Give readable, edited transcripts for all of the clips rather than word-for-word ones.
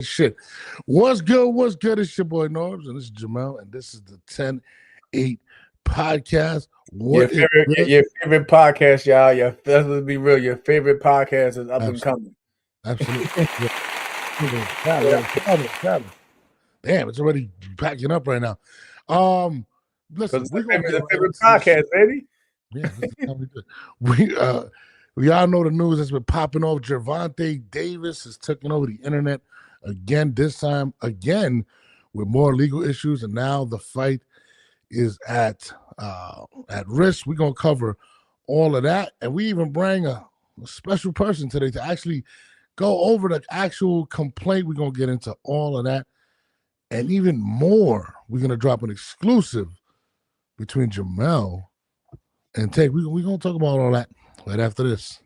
Shit. What's good? What's good? It's your boy Norbs, and this is Jamel, and this is the 10-8 podcast. What is good? Your favorite podcast, y'all. Let's be real. Your favorite podcast is up and coming. Absolutely. Yeah. Damn, it's already packing up right now. Listen, we're gonna get the favorite podcast, baby. Yeah, this is how we do it. We all know the news that's been popping off. Gervonta Davis is taking over the internet again. This time again with more legal issues, and now the fight is at risk. We're gonna cover all of that, and we even bring a special person today to actually go over the actual complaint. We're gonna get into all of that, and even more. We're gonna drop an exclusive between Jamel and Tank. We're gonna talk about all that right after this.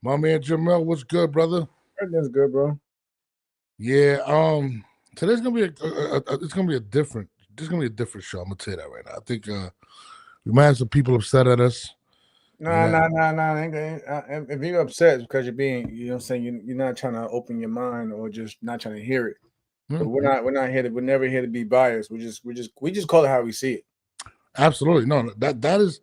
My man Jamel, what's good, brother? Everything's good, bro. Yeah, today's gonna be it's gonna be a different show. I'm gonna tell you that right now. I think we might have some people upset at us. Nah. If you're upset, it's because you're being, you know what I'm saying, you're not trying to open your mind or just not trying to hear it. But we're not here to, we're never here to be biased. We just call it how we see it. Absolutely. No, that is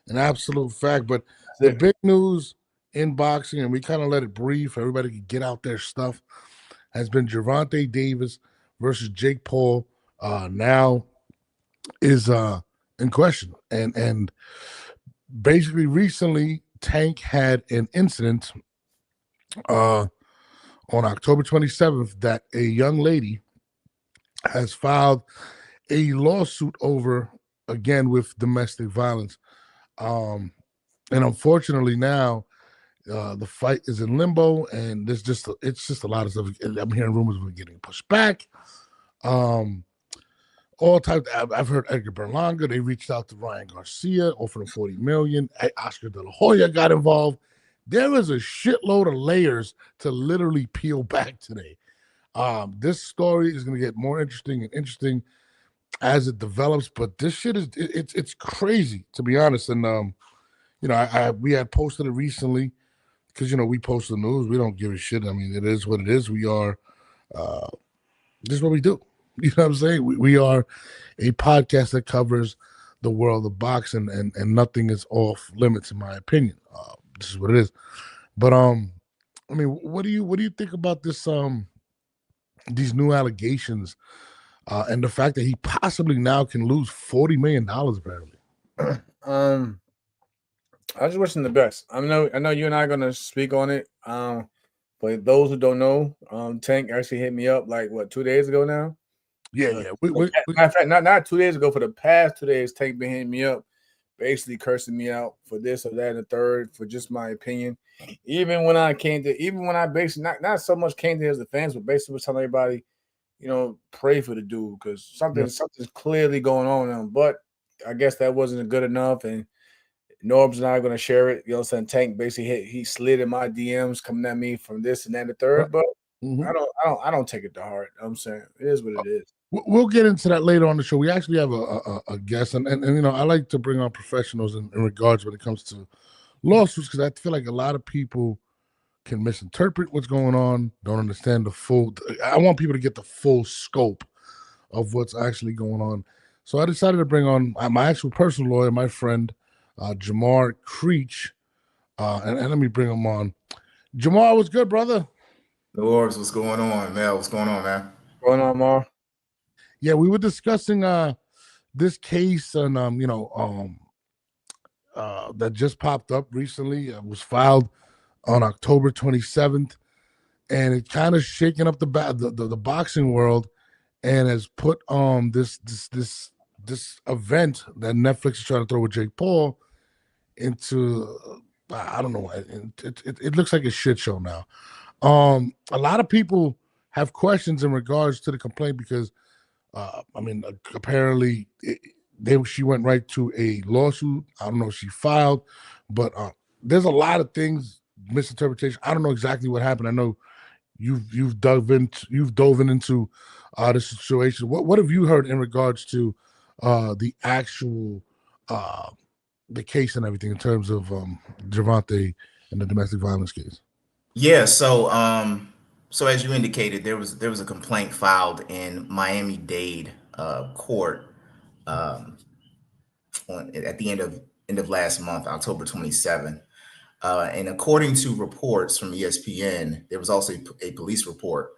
an absolute fact. But the big news in boxing, and we kind of let it breathe for everybody to get out their stuff, has been Gervonta Davis versus Jake Paul. Now is in question, and basically recently Tank had an incident on October 27th that a young lady has filed a lawsuit over, again, with domestic violence, and unfortunately now the fight is in limbo, and it's just a lot of stuff. I'm hearing rumors of it getting pushed back. All types. I've heard Edgar Berlanga. They reached out to Ryan Garcia, offered him $40 million. Oscar De La Hoya got involved. There is a shitload of layers to literally peel back today. This story is going to get more interesting as it develops. But this shit is it's crazy, to be honest. And we had posted it recently because we post the news. We don't give a shit. I mean, it is what it is. We are. This is what we do. You know what I'm saying? We are a podcast that covers the world of boxing, and nothing is off limits, in my opinion. This is what it is. But I mean, what do you think about this? These new allegations, and the fact that he possibly now can lose $40 million, apparently. I just wish him the best. I know you and I are gonna speak on it. But those who don't know, Tank actually hit me up like 2 days ago now. Yeah. Matter of fact, not 2 days ago. For the past 2 days, Tank been hitting me up, basically cursing me out for this or that and the third, for just my opinion. Even when I basically not so much came to his defense, but basically was telling everybody, pray for the dude because something's clearly going on with him. But I guess that wasn't good enough, and Norb's not going to share it. You know what I'm saying? Tank basically he slid in my DMs coming at me from this and that and the third, but I don't take it to heart. I'm saying it is what it is. We'll get into that later on the show. We actually have a guest, and I like to bring on professionals in regards when it comes to lawsuits, because I feel like a lot of people can misinterpret what's going on, don't understand the full. I want people to get the full scope of what's actually going on. So I decided to bring on my actual personal lawyer, my friend, Jamar Creech, and let me bring him on. Jamar, what's good, brother? Norbs, what's going on, man? What's going on, man? What's going on, Mar? Yeah, we were discussing this case, and that just popped up recently. It was filed on October 27th, and it kind of shaken up the boxing world, and has put this event that Netflix is trying to throw with Jake Paul into I don't know. It looks like a shit show now. A lot of people have questions in regards to the complaint because, apparently she went right to a lawsuit. I don't know if she filed, but there's a lot of things, misinterpretation. I don't know exactly what happened. I know you've dove into the situation. What have you heard in regards to the actual the case and everything in terms of Gervonta and the domestic violence case? Yeah, so as you indicated, there was a complaint filed in Miami-Dade court at the end of last month, October 27th. And according to reports from ESPN, there was also a police report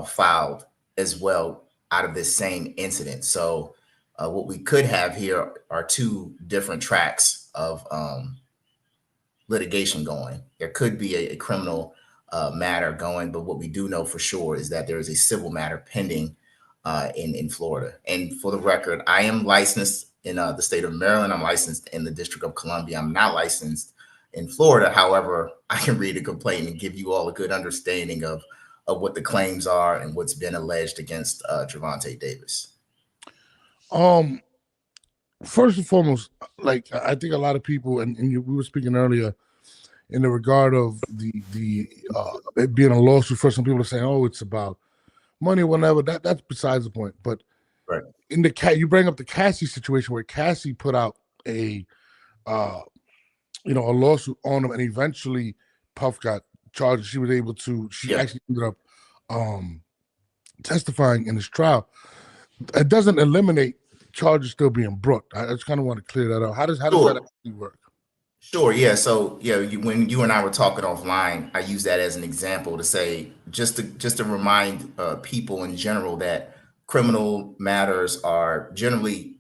filed as well out of this same incident. So what we could have here are two different tracks of litigation going. There could be a criminal matter going, but what we do know for sure is that there is a civil matter pending in Florida. And for the record, I am licensed in the state of Maryland. I'm licensed in the District of Columbia. I'm not licensed in Florida. However, I can read a complaint and give you all a good understanding of what the claims are and what's been alleged against Gervonta Davis. First and foremost, like I think a lot of people, and we were speaking earlier in the regard of the it being a lawsuit. For some people are saying, "Oh, it's about money or whatever." That's besides the point. But right in the you bring up the Cassie situation where Cassie put out a a lawsuit on him, and eventually Puff got charged. She was able to. She actually ended up testifying in his trial. It doesn't eliminate charges still being brought. I just kind of want to clear that out. How does that actually work? Sure. Yeah. So when you and I were talking offline, I use that as an example to say just to remind people in general that criminal matters are generally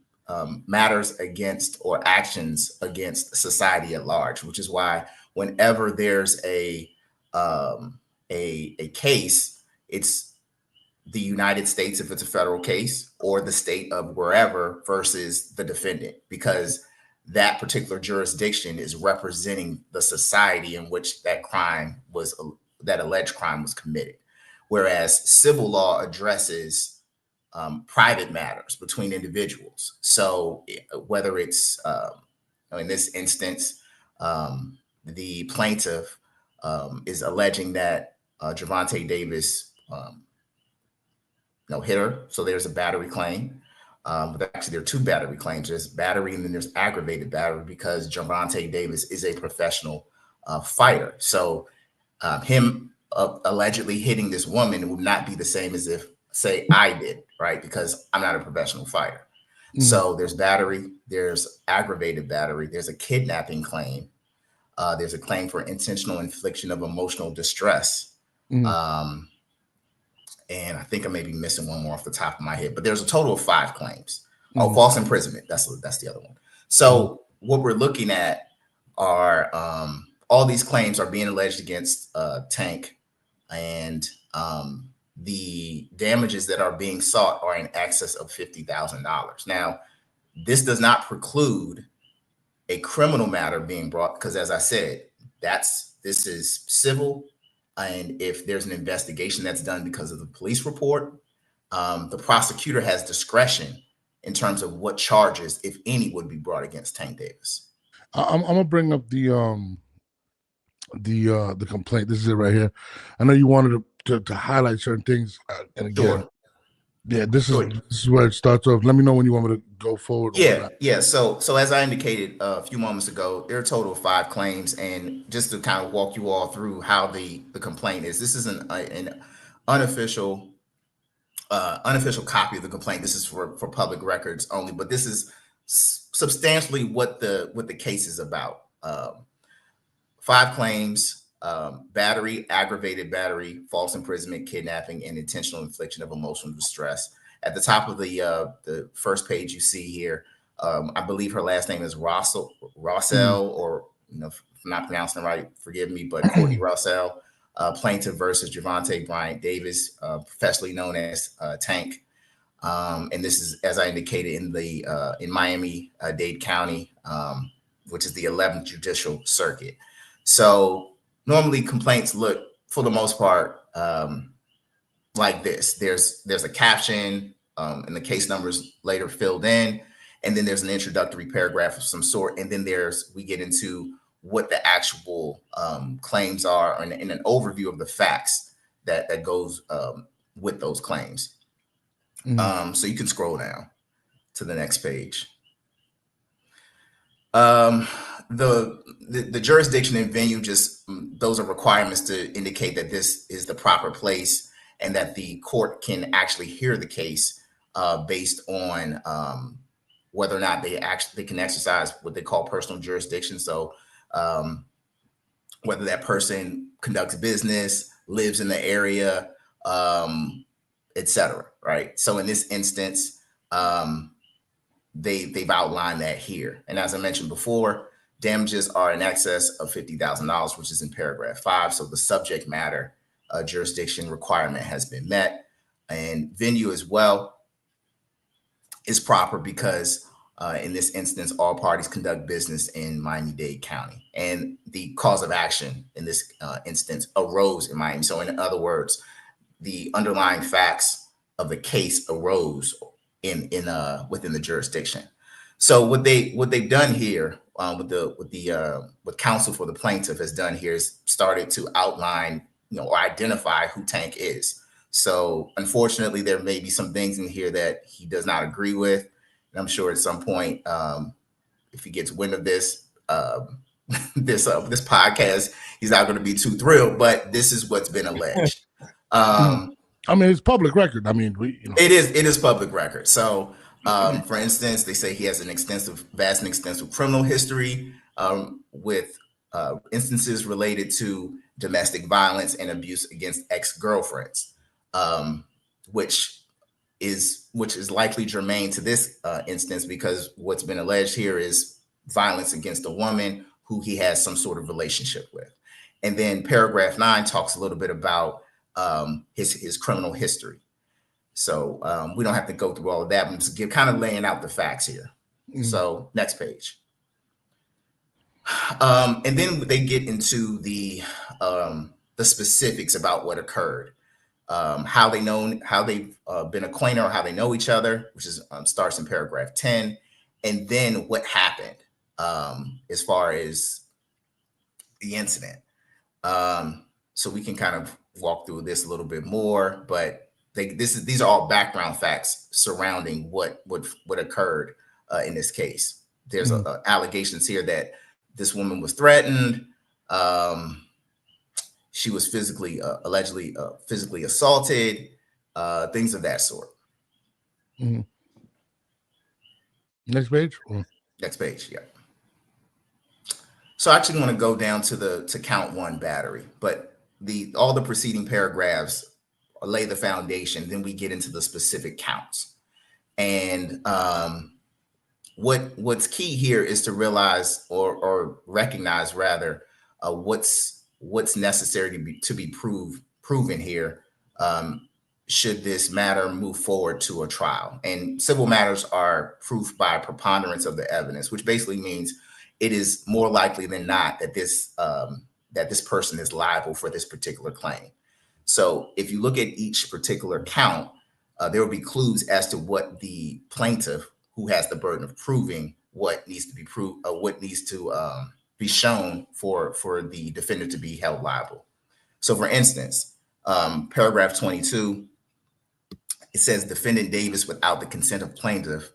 matters against or actions against society at large, which is why whenever there's a case, it's the United States if it's a federal case, or the state of wherever versus the defendant, because that particular jurisdiction is representing the society in which that alleged crime was committed. Whereas civil law addresses private matters between individuals. So whether it's in this instance, the plaintiff is alleging that Gervonta Davis hit her. So there's a battery claim. But actually, there are two battery claims. There's battery and then there's aggravated battery because Gervonta Davis is a professional fighter. So him allegedly hitting this woman would not be the same as if, say, I did, right? Because I'm not a professional fighter. Mm-hmm. So there's battery, there's aggravated battery, there's a kidnapping claim. There's a claim for intentional infliction of emotional distress. Mm-hmm. And I think I may be missing one more off the top of my head, but there's a total of 5 claims. Mm-hmm. Oh, false imprisonment. That's the other one. So what we're looking at are all these claims are being alleged against Tank, and the damages that are being sought are in excess of $50,000. Now, this does not preclude a criminal matter being brought because, as I said, this is civil. And if there's an investigation that's done because of the police report, the prosecutor has discretion in terms of what charges, if any, would be brought against Tank Davis. I'm gonna bring up the complaint. This is it right here. I know you wanted to highlight certain things, and again, sure. Yeah, this is where it starts off. Let me know when you want me to go forward. Yeah. So as I indicated a few moments ago, there are a total of 5 claims, and just to kind of walk you all through how the complaint is. This is an unofficial copy of the complaint. This is for public records only, but this is substantially what the case is about. 5 claims. Battery, aggravated battery, false imprisonment, kidnapping, and intentional infliction of emotional distress. At the top of the first page you see here, I believe her last name is Rossell, or if I'm not pronouncing it right, forgive me, but Courtney Rossell, plaintiff versus Gervonta Bryant Davis, professionally known as Tank. And this is, as I indicated, in Miami-Dade County, which is the 11th Judicial Circuit. So normally complaints look, for the most part, like this. There's a caption, and the case numbers later filled in, and then there's an introductory paragraph of some sort, and then we get into what the actual claims are, and an overview of the facts that goes with those claims. So you can scroll down to the next page. The jurisdiction and venue, just those are requirements to indicate that this is the proper place and that the court can actually hear the case based on whether or not they can exercise what they call personal jurisdiction. So whether that person conducts business, lives in the area, etc. Right. So in this instance, they've outlined that here. And as I mentioned before, damages are in excess of $50,000, which is in paragraph 5. So the subject matter jurisdiction requirement has been met. And venue as well is proper because in this instance, all parties conduct business in Miami-Dade County. And the cause of action in this instance arose in Miami. So in other words, the underlying facts of the case arose within the jurisdiction. So what they've done here, what counsel for the plaintiff has done here is started to outline, or identify who Tank is. So unfortunately, there may be some things in here that he does not agree with, and I'm sure at some point, if he gets wind of this this podcast, he's not going to be too thrilled. But this is what's been alleged. I mean, it's public record. I mean, it is public record. So, for instance, they say he has vast and extensive criminal history with instances related to domestic violence and abuse against ex-girlfriends, which is likely germane to this instance because what's been alleged here is violence against a woman who he has some sort of relationship with. And then paragraph 9 talks a little bit about his criminal history. So we don't have to go through all of that. I'm just kind of laying out the facts here. So next page. And then they get into the specifics about what occurred, how they've been acquainted or how they know each other, which is starts in paragraph 10, and then what happened as far as the incident. So we can kind of walk through this a little bit more, but these are all background facts surrounding what occurred in this case. There's allegations here that this woman was threatened. She was allegedly physically assaulted, things of that sort. Next page. Next page, yeah. So I actually want to go down to count 1 battery, but all the preceding paragraphs lay the foundation. Then we get into the specific counts. And what's key here is to realize or recognize rather what's necessary to be proven here should this matter move forward to a trial. And civil matters are proof by preponderance of the evidence, which basically means it is more likely than not that this person is liable for this particular claim. So if you look at each particular count, there will be clues as to what the plaintiff, who has the burden of proving what needs to be proved, what needs to be shown for the defendant to be held liable. So for instance, paragraph 22, it says defendant Davis, without the consent of plaintiff,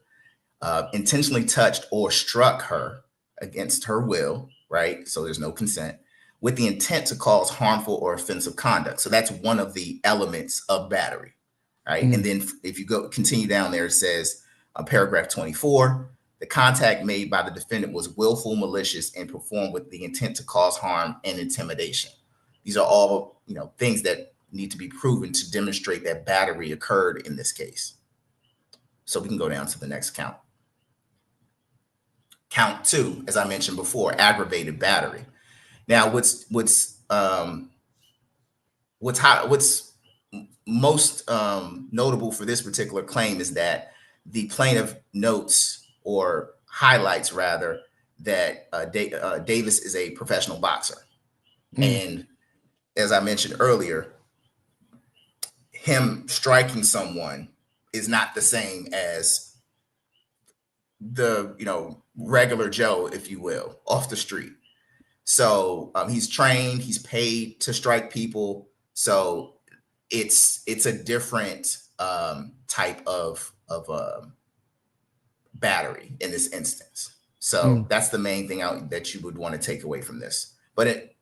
intentionally touched or struck her against her will, right? So there's no consent, with the intent to cause harmful or offensive conduct. So that's one of the elements of battery, right? And then if you continue down there, it says paragraph 24, the contact made by the defendant was willful, malicious, and performed with the intent to cause harm and intimidation. These are all, things that need to be proven to demonstrate that battery occurred in this case. So we can go down to the next count. Count 2, as I mentioned before, aggravated battery. Now, what's most notable for this particular claim is that the plaintiff notes or highlights rather that Davis is a professional boxer, and as I mentioned earlier, him striking someone is not the same as the regular Joe, if you will, off the street. So he's trained, he's paid to strike people. So it's a different type of battery in this instance. So that's the main thing that you would want to take away from this. But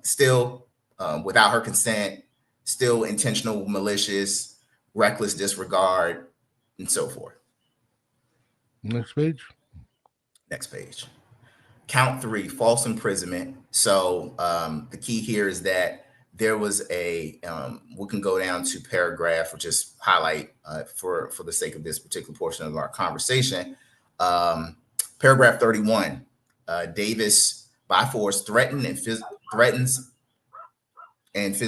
still without her consent, still intentional, malicious, reckless disregard, and so forth. Next page. Next page. Count 3, false imprisonment. So the key here is that there was we can go down to paragraph or just highlight for the sake of this particular portion of our conversation. Paragraph 31, Davis by force threatens and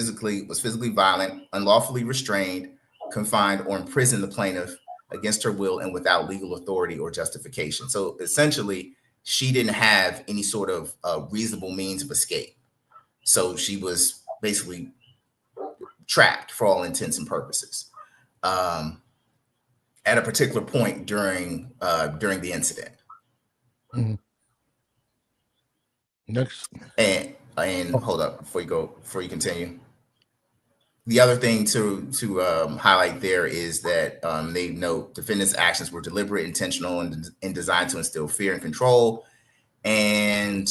was physically violent, unlawfully restrained, confined, or imprisoned the plaintiff against her will and without legal authority or justification. So essentially, she didn't have any sort of reasonable means of escape. So she was basically trapped for all intents and purposes at a particular point during the incident. Mm-hmm. Next. And hold up before you continue. The other thing to highlight there is that they note defendants' actions were deliberate, intentional, and designed to instill fear and control. And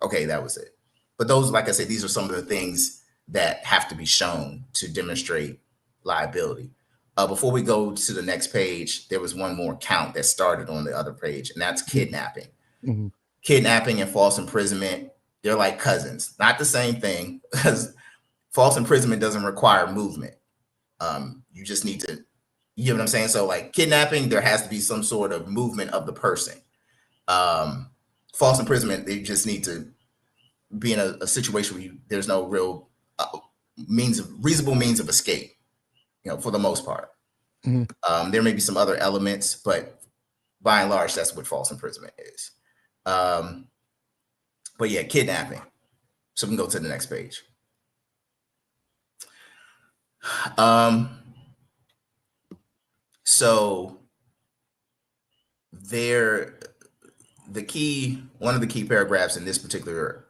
okay, that was it. But those, like I said, these are some of the things that have to be shown to demonstrate liability. Before we go to the next page, there was one more count that started on the other page, and that's kidnapping. Mm-hmm. Kidnapping and false imprisonment, they're like cousins. Not the same thing, because false imprisonment doesn't require movement. You just need to, you know what I'm saying? So like kidnapping, there has to be some sort of movement of the person. False imprisonment, they just need to be in a situation where there's no real reasonable means of escape, for the most part. Mm-hmm. There may be some other elements, but by and large, that's what false imprisonment is. But yeah, kidnapping. So we can go to the next page. So one of the key paragraphs in this particular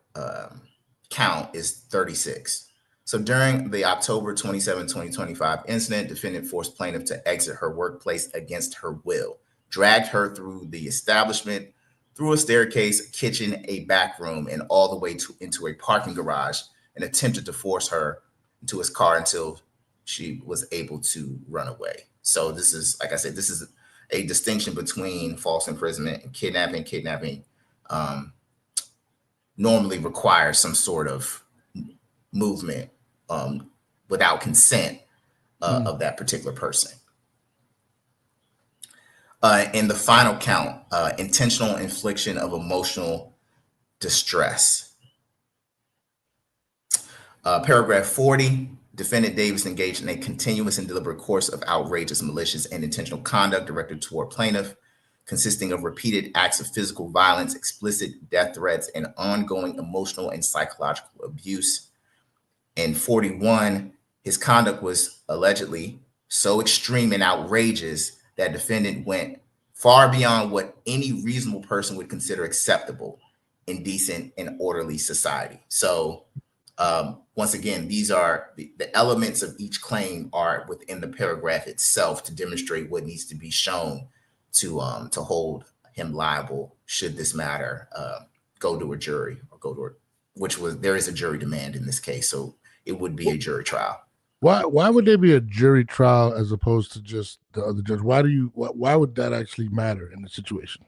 count is 36. So during the October 27, 2025 incident, defendant forced plaintiff to exit her workplace against her will, dragged her through the establishment, through a staircase, a kitchen, a back room, and all the way into a parking garage, and attempted to force her into his car until she was able to run away. So this is, like I said, this is a distinction between false imprisonment and kidnapping. Kidnapping normally requires some sort of movement without consent of that particular person. And the final count, intentional infliction of emotional distress. Paragraph 40, defendant Davis engaged in a continuous and deliberate course of outrageous, malicious, and intentional conduct directed toward plaintiff, consisting of repeated acts of physical violence, explicit death threats, and ongoing emotional and psychological abuse. And 41, his conduct was allegedly so extreme and outrageous that defendant went far beyond what any reasonable person would consider acceptable in decent and orderly society. So once again, these are the elements of each claim are within the paragraph itself to demonstrate what needs to be shown to hold him liable should this matter go to a jury or there is a jury demand in this case. So it would be a jury trial. Why would there be a jury trial as opposed to just the other judge? Why would that actually matter in the situation?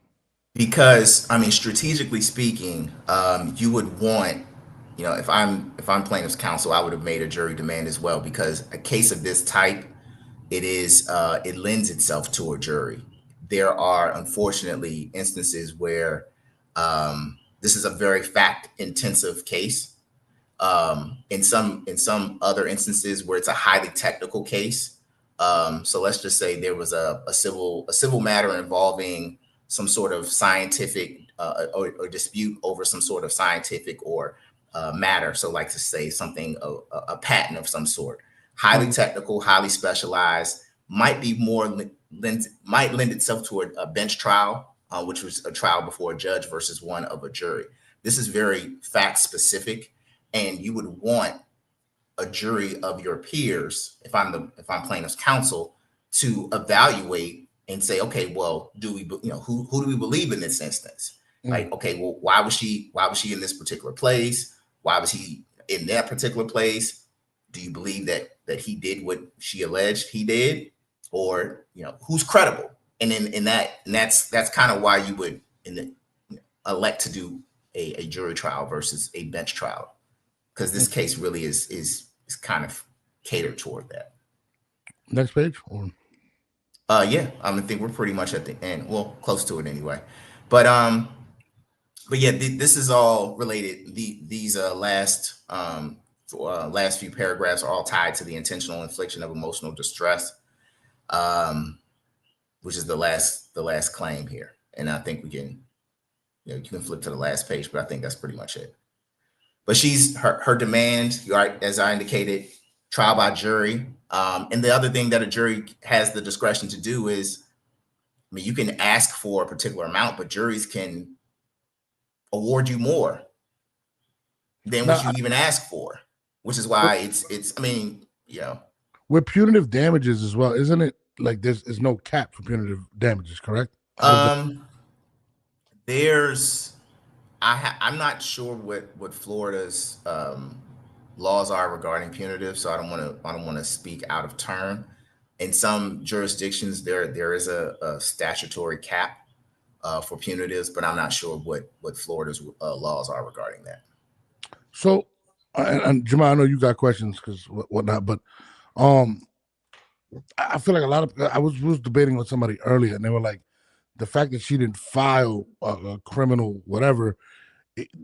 Because I mean, strategically speaking, you would want, if I'm plaintiff's counsel, I would have made a jury demand as well, because a case of this type, it lends itself to a jury. There are unfortunately instances where this is a very fact-intensive case. In some other instances where it's a highly technical case. So let's just say there was a civil matter involving some sort of scientific or dispute over some sort of scientific or matter. So like to say something, a patent of some sort, highly technical, highly specialized, might lend itself to a bench trial, which was a trial before a judge versus one of a jury. This is very fact specific. And you would want a jury of your peers, if I'm plaintiff's counsel, to evaluate and say, okay, well, do we, who do we believe in this instance? Like, okay, well, why was she in this particular place? Why was he in that particular place? Do you believe that he did what she alleged he did? Or, who's credible? And that's kind of why you would elect to do a jury trial versus a bench trial, because this case really is kind of catered toward that. Next page. Or... yeah, I think we're pretty much at the end. Well, close to it anyway. But yeah, this is all related. These last few paragraphs are all tied to the intentional infliction of emotional distress, which is the last claim here. And I think we can, you can flip to the last page, but I think that's pretty much it. But her demand, right, as I indicated, trial by jury. And the other thing that a jury has the discretion to do is, you can ask for a particular amount, but juries can award you more than what you even ask for, which is why it's with punitive damages as well, isn't it? Like there's no cap for punitive damages, correct? I'm not sure what Florida's laws are regarding punitive, so I don't want to speak out of turn. In some jurisdictions, there is a statutory cap for punitives, but I'm not sure what Florida's laws are regarding that. So, and Jamal, I know you got questions because whatnot, but I feel like a lot of I was debating with somebody earlier, and they were like, the fact that she didn't file a criminal whatever,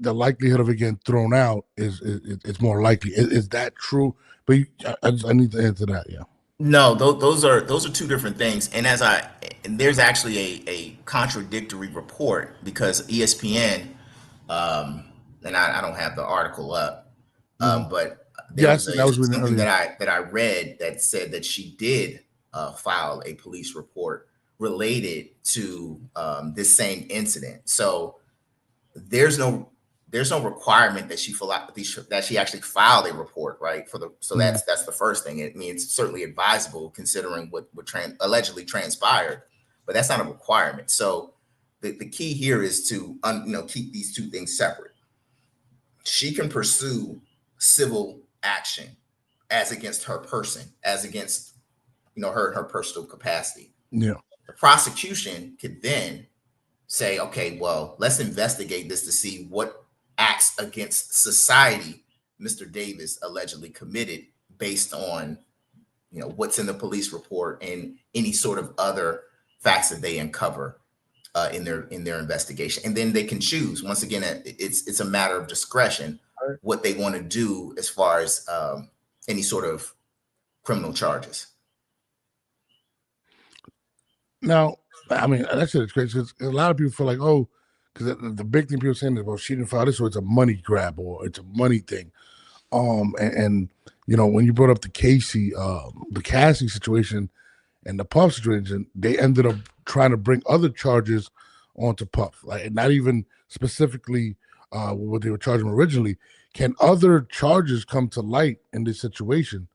the likelihood of it getting thrown out it's more likely. Is that true? But I need to answer that. Yeah. No, those are two different things. And there's actually a contradictory report, because ESPN, and I don't have the article up, but there was something that I read that said that she did file a police report related to this same incident. So there's no requirement that she actually filed a report, right? That's the first thing. I mean, it's certainly advisable considering what allegedly transpired, but that's not a requirement. So the key here is to keep these two things separate. She can pursue civil action as against her person, as against her personal capacity. Yeah. The prosecution could then say, okay, well, let's investigate this to see what acts against society Mr. Davis allegedly committed based on, what's in the police report and any sort of other facts that they uncover in their investigation. And then they can choose. Once again, it's a matter of discretion what they want to do as far as any sort of criminal charges. Now, I mean, that shit is crazy because a lot of people feel like, oh, because the big thing people are saying is, well, she didn't file this, so it's a money grab or it's a money thing. And when you brought up the Cassie situation and the Puff situation, they ended up trying to bring other charges onto Puff, like not even specifically what they were charging originally. Can other charges come to light in this situation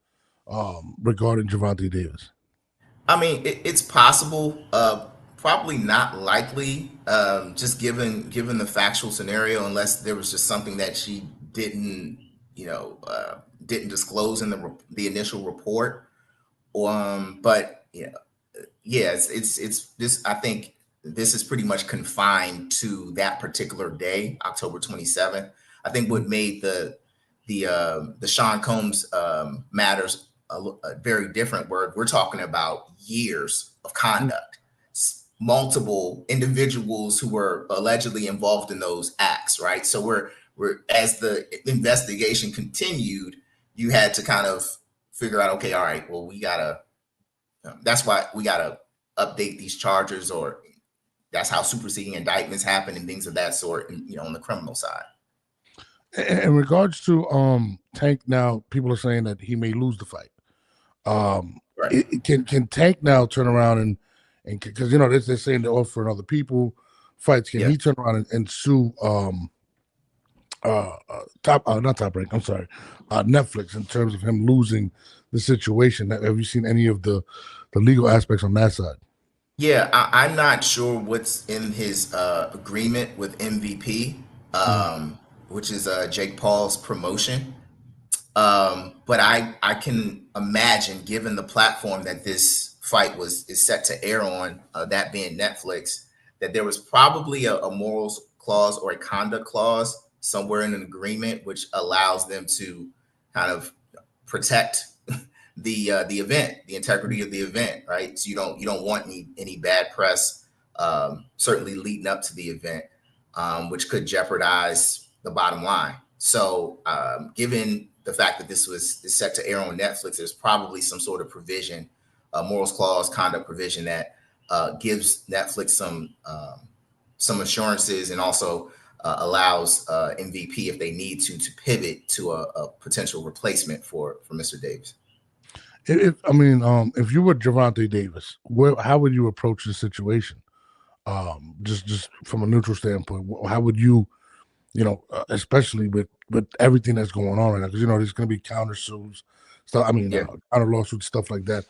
regarding Gervonta Davis? I mean, it's possible. Probably not likely, just given the factual scenario, unless there was just something that she didn't disclose in the initial report. But it's this. I think this is pretty much confined to that particular day, October 27th. I think what made the Sean Combs matters very different. We're talking about years of conduct. Multiple individuals who were allegedly involved in those acts, right? So we're as the investigation continued, you had to kind of figure out, okay, all right, well, that's why we gotta update these charges, or that's how superseding indictments happen and things of that sort, and on the criminal side. In regards to Tank, now people are saying that he may lose the fight. Right. Can Tank now turn around and because they're saying they're offering other people fights? Can he turn around and sue not Top Rank. I'm sorry, Netflix, in terms of him losing the situation. Have you seen any of the legal aspects on that side? Yeah, I'm not sure what's in his agreement with MVP, which is Jake Paul's promotion. But I can imagine, given the platform that this fight is set to air on, that being Netflix, that there was probably a morals clause or a conduct clause somewhere in an agreement which allows them to kind of protect the event, the integrity of the event, right? So you don't want any bad press, certainly leading up to the event, which could jeopardize the bottom line. So, given the fact that this is set to air on Netflix, there's probably some sort of provision, morals clause, conduct provision that gives Netflix some assurances, and also allows MVP, if they need to pivot to a potential replacement for Mr. Davis. If you were Gervonta Davis, how would you approach the situation? Just from a neutral standpoint, how would you, especially with everything that's going on right now, because there's going to be countersuits, stuff. Counter lawsuits, stuff like that.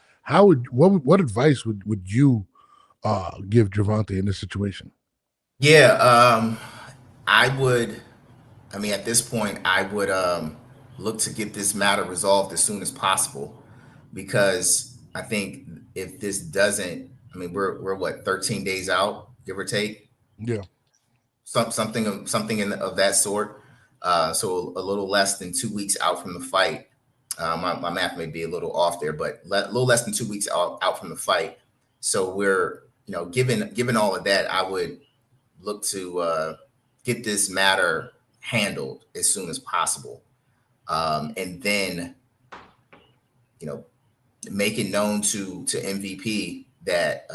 What advice would you give Gervonta in this situation? Yeah, I would. I mean, at this point, I would look to get this matter resolved as soon as possible, because I think if this doesn't, I mean, we're what, 13 days out, give or take. Yeah. Something of that sort. So a little less than 2 weeks out from the fight. My math may be a little off there, but a little less than 2 weeks out from the fight. So we're, given all of that, I would look to get this matter handled as soon as possible, and then, make it known to MVP that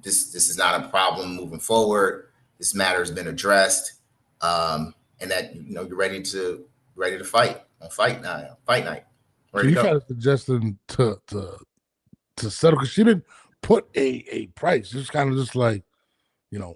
this is not a problem moving forward. This matter has been addressed, and that you're ready to fight on fight night. So you kind of suggesting to settle, because she didn't put a price. It's kind of just like,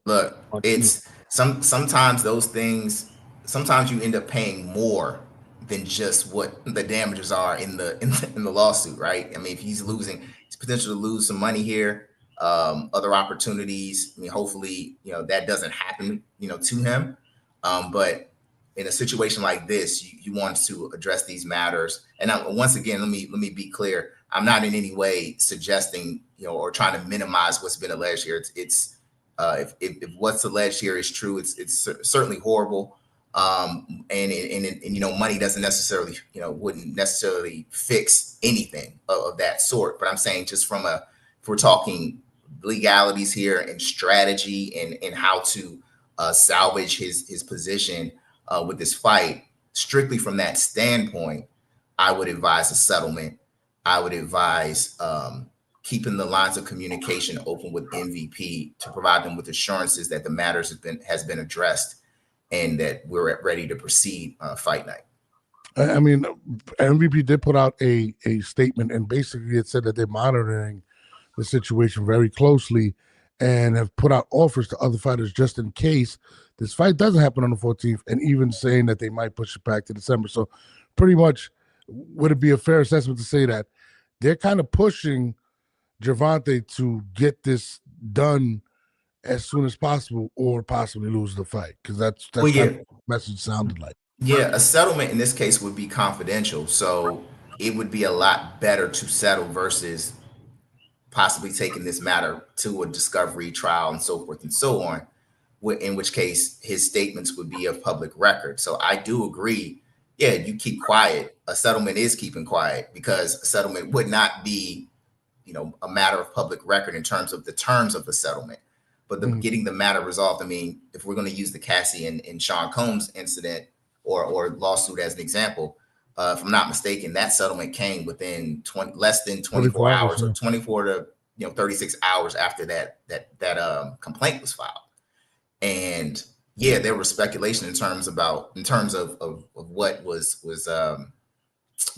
look, it's sometimes those things. Sometimes you end up paying more than just what the damages are in the lawsuit, right? I mean, if he's potential to lose some money here, other opportunities. I mean, hopefully, that doesn't happen, to him. But in a situation like this, you want to address these matters. And once again, let me be clear. I'm not in any way suggesting, or trying to minimize what's been alleged here. It's if what's alleged here is true, it's certainly horrible. And money doesn't necessarily, wouldn't necessarily fix anything of that sort. But I'm saying, just if we're talking legalities here and strategy and how to salvage his position with this fight, strictly from that standpoint, I would advise a settlement. I would advise keeping the lines of communication open with MVP to provide them with assurances that the matters has been addressed, and that we're ready to proceed fight night. I mean, MVP did put out a statement, and basically it said that they're monitoring the situation very closely and have put out offers to other fighters just in case this fight doesn't happen on the 14th, and even saying that they might push it back to December. So pretty much, would it be a fair assessment to say that they're kind of pushing Gervonta to get this done as soon as possible, or possibly lose the fight? Because that's kind of what the message sounded like. Yeah, a settlement in this case would be confidential, so it would be a lot better to settle versus possibly taking this matter to a discovery trial and so forth and so on, in which case his statements would be of public record. So I do agree. Yeah, you keep quiet. A settlement is keeping quiet, because a settlement would not be, a matter of public record in terms of the terms of the settlement. But getting the matter resolved, I mean, if we're going to use the Cassie and Sean Combs incident or lawsuit as an example, if I'm not mistaken, that settlement came within less than 24 hours, or 24 to 36 hours after that complaint was filed. And yeah, there was speculation in terms of what was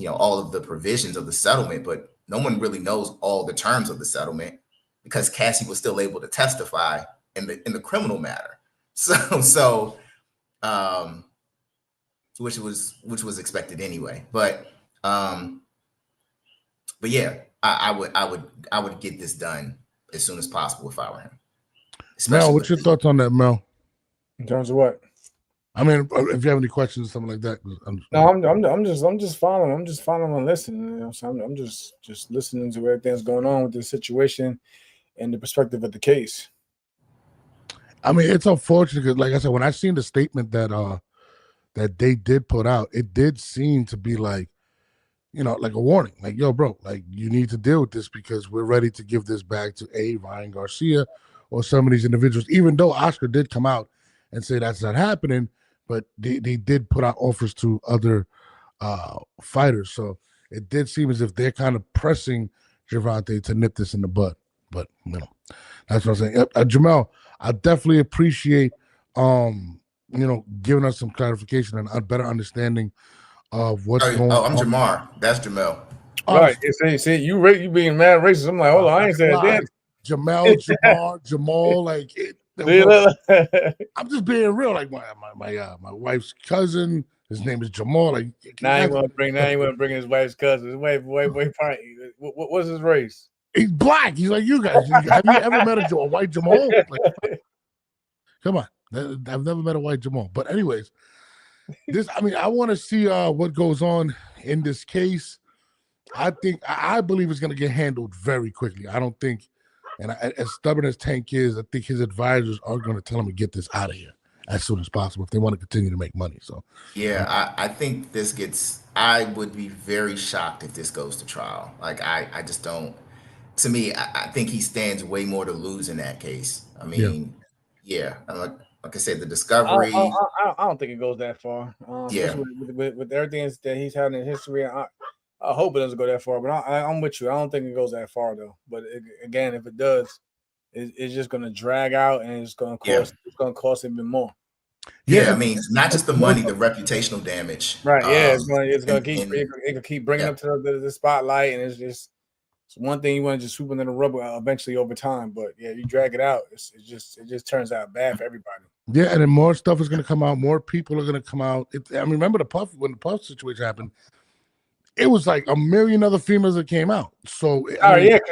all of the provisions of the settlement, but no one really knows all the terms of the settlement, because Cassie was still able to testify in the criminal matter. So which was expected anyway. But yeah, I would get this done as soon as possible if I were him. Mel, what's your thoughts on that, Mel? In terms of what? I mean, if you have any questions, something like that. I'm just following. I'm just following and listening. You know? So I'm just listening to everything's going on with the situation and the perspective of the case. I mean, it's unfortunate because, like I said, when I seen the statement that they did put out, it did seem to be like, like a warning, like, yo, bro, like you need to deal with this because we're ready to give this back to Ryan Garcia or some of these individuals, even though Oscar did come out and say that's not happening, but they did put out offers to other fighters. So it did seem as if they're kind of pressing Gervonta to nip this in the bud. But, that's what I'm saying. Jamel, I definitely appreciate, giving us some clarification and a better understanding of what's going on. I'm Jamar. That's Jamel. Right. See, you being mad racist. I'm like, hold on, I ain't saying that. Jamel, Jamal, like I'm just being real. Like my wife's cousin, his name is Jamal. Like now you want to bring his wife's cousin. Wait, what's his race? He's black. He's like you guys. Have you ever met a white Jamal? Like, come on, I've never met a white Jamal. But anyways, I want to see what goes on in this case. I believe it's going to get handled very quickly. I don't think, and as stubborn as Tank is, I think his advisors are going to tell him to get this out of here as soon as possible if they want to continue to make money. So yeah, I think this gets. I would be very shocked if this goes to trial. Like I just don't. To me, I think he stands way more to lose in that case. I mean, yeah, like I said, the discovery. I don't think it goes that far. Yeah, with everything that he's had in history, I hope it doesn't go that far. But I'm with you. I don't think it goes that far though. But again, if it does, it's just going to drag out and it's going to cost even more. Yeah, I mean, not just the money, the reputational damage. Right. Yeah, it's going to keep bringing up to the spotlight, and it's one thing you want to just sweep under the rubber eventually over time. But yeah, you drag it out, it just turns out bad for everybody. Yeah, and then more stuff is going to come out. More people are going to come out. Remember when the Puff situation happened, it was like a million other females that came out. So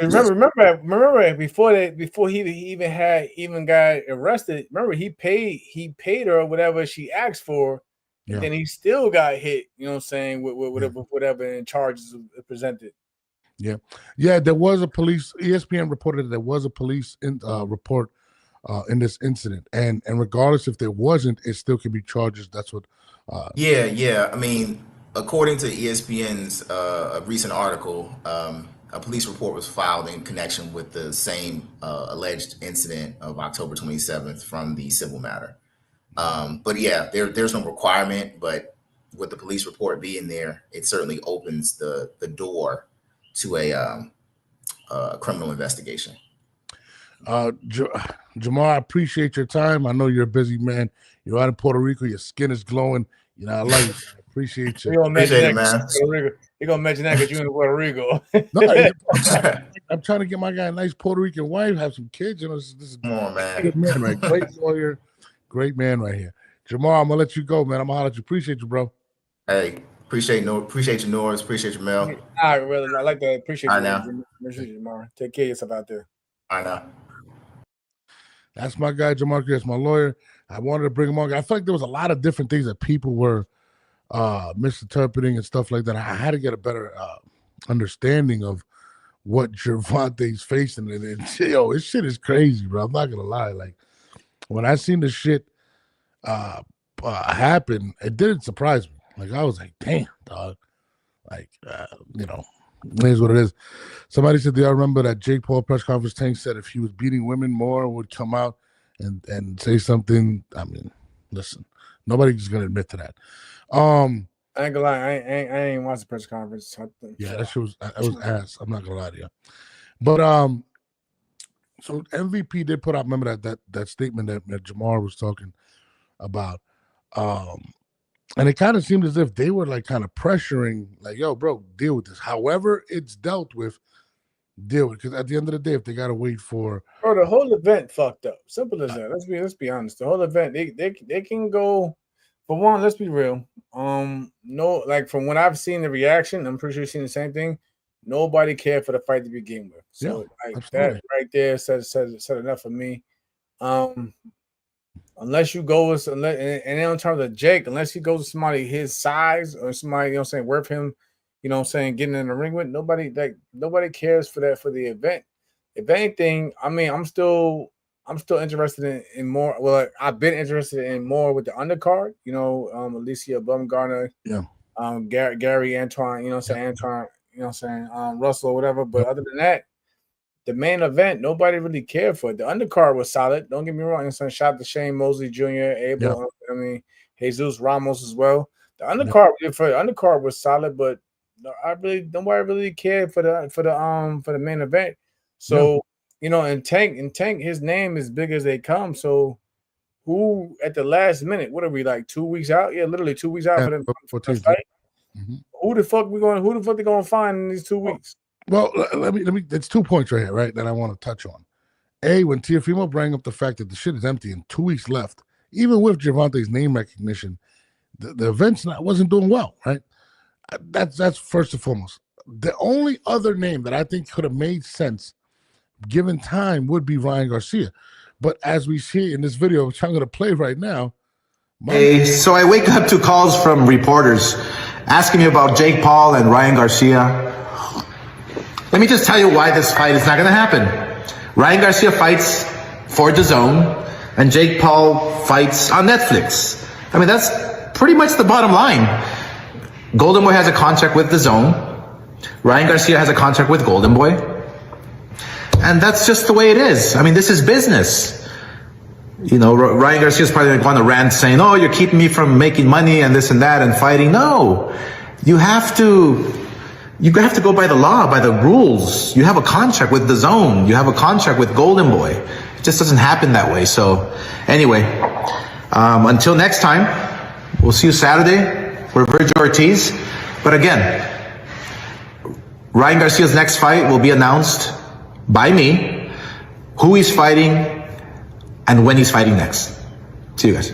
remember before he even got arrested. Remember he paid her whatever she asked for, and then he still got hit. You know what I'm saying with whatever charges presented. Yeah. There was a police. ESPN reported that there was a police report in this incident, and regardless if there wasn't, it still could be charges. That's what. Yeah. I mean, according to ESPN's recent article, a police report was filed in connection with the same alleged incident of October 27th from the civil matter. But yeah, there's no requirement, but with the police report being there, it certainly opens the door to a criminal investigation. Jamar, I appreciate your time. I know you're a busy man. You're out in Puerto Rico. Your skin is glowing. I like it. I appreciate you. You're gonna mention that, man. You're gonna mention that because you're in Puerto Rico. No, I'm trying to get my guy a nice Puerto Rican wife, have some kids. This is come on, man. Great man, right? Great lawyer, great man right here. Jamar, I'm gonna let you go, man. I'm gonna holler at you. Appreciate you, bro. Hey, appreciate you, Norris. Appreciate you, Mel. I like that. Appreciate you. Know. Appreciate you, Jamar. Take care of yourself out there. I know. That's my guy, Jamar. That's my lawyer. I wanted to bring him on. I felt like there was a lot of different things that people were misinterpreting and stuff like that. I had to get a better understanding of what Gervonta's facing. And this shit is crazy, bro. I'm not gonna lie. Like when I seen the shit happen, it didn't surprise me. Like I was like, damn, dog. Like it is what it is. Somebody said, do y'all remember that Jake Paul press conference? Tank said if he was beating women more, would come out and say something. I mean, listen, nobody's gonna admit to that. I ain't gonna lie, I ain't watched the press conference. Yeah, that shit was ass. I'm not gonna lie to you. But so MVP did put out, remember that statement that Jamar was talking about. And it kind of seemed as if they were like kind of pressuring, like, yo, bro, deal with this. However it's dealt with, deal with it. Because at the end of the day, if they got to wait for... Bro, the whole event fucked up. Simple as that. Let's be honest. The whole event, they can go For one, let's be real. No, like from what I've seen the reaction, I'm pretty sure you've seen the same thing. Nobody cared for the fight to begin with. Yeah, So like that absolutely. right there said enough for me. Um, unless you go with and then in terms of Jake, unless he goes with somebody his size or somebody, worth him, getting in the ring with, nobody cares for that for the event. If anything, I mean, I'm still interested in more. Well, I've been interested in more with the undercard, Alicia Bumgarner, Yeah. Gary Antoine, Yep. Antoine, Russell, whatever. But Yep. other than that, the main event, nobody really cared for it. The undercard was solid. Don't get me wrong. Shout out to Shane Mosley Jr., Yep. Abel, Jesus Ramos as well. The Yep. undercard was solid, but nobody really cared for the main event. Yeah. So and Tank, his name is big as they come. So who at the last minute? What are we like 2 weeks out? Yeah, literally 2 weeks out Yeah. for the 14th. fight. Mhm. Who the fuck they gonna find in these 2 weeks? Well, let me. There's 2 points right here, right, that I want to touch on. A, when Teofimo bring up the fact that the shit is empty and 2 weeks left, even with Gervonta's name recognition, the event's wasn't doing well, right? That's first and foremost. The only other name that I think could have made sense given time would be Ryan Garcia. But as we see in this video, which I'm going to play right now, Hey, so I wake up to calls from reporters asking me about Jake Paul and Ryan Garcia. Let me just tell you why this fight is not going to happen. Ryan Garcia fights for DAZN, and Jake Paul fights on Netflix. I mean, that's pretty much the bottom line. Golden Boy has a contract with DAZN. Ryan Garcia has a contract with Golden Boy. And that's just the way it is. I mean, this is business. Ryan Garcia's probably going to go on a rant saying, oh, you're keeping me from making money and this and that and fighting. No, you have to go by the law, by the rules. You have a contract with DAZN. You have a contract with Golden Boy. It just doesn't happen that way. So anyway, until next time, we'll see you Saturday for Virgil Ortiz. But again, Ryan Garcia's next fight will be announced by me, who he's fighting, and when he's fighting next. See you guys.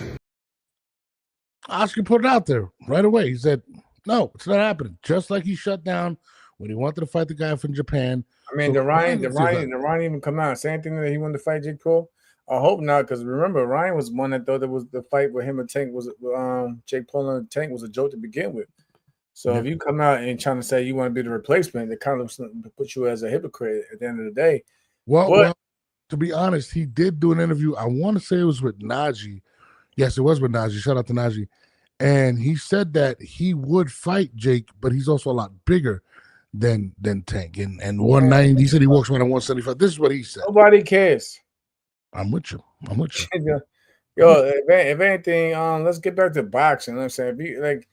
Oscar put it out there right away. He said, no, it's not happening. Just like he shut down when he wanted to fight the guy from Japan. I mean, So did Ryan even come out and say anything that he wanted to fight Jake Paul? I hope not, because remember, Ryan was one that thought there was the fight with him and Tank was Jake Paul and Tank was a joke to begin with. So if you come out and trying to say you want to be the replacement, it kind of puts you as a hypocrite at the end of the day. Well, to be honest, he did do an interview. I want to say it was with Najee. Yes, it was with Najee. Shout out to Najee. And he said that he would fight Jake, but he's also a lot bigger than Tank. And 190, he said he walks around at 175. This is what he said. Nobody cares. I'm with you. Yo, if anything, let's get back to boxing. I'm saying,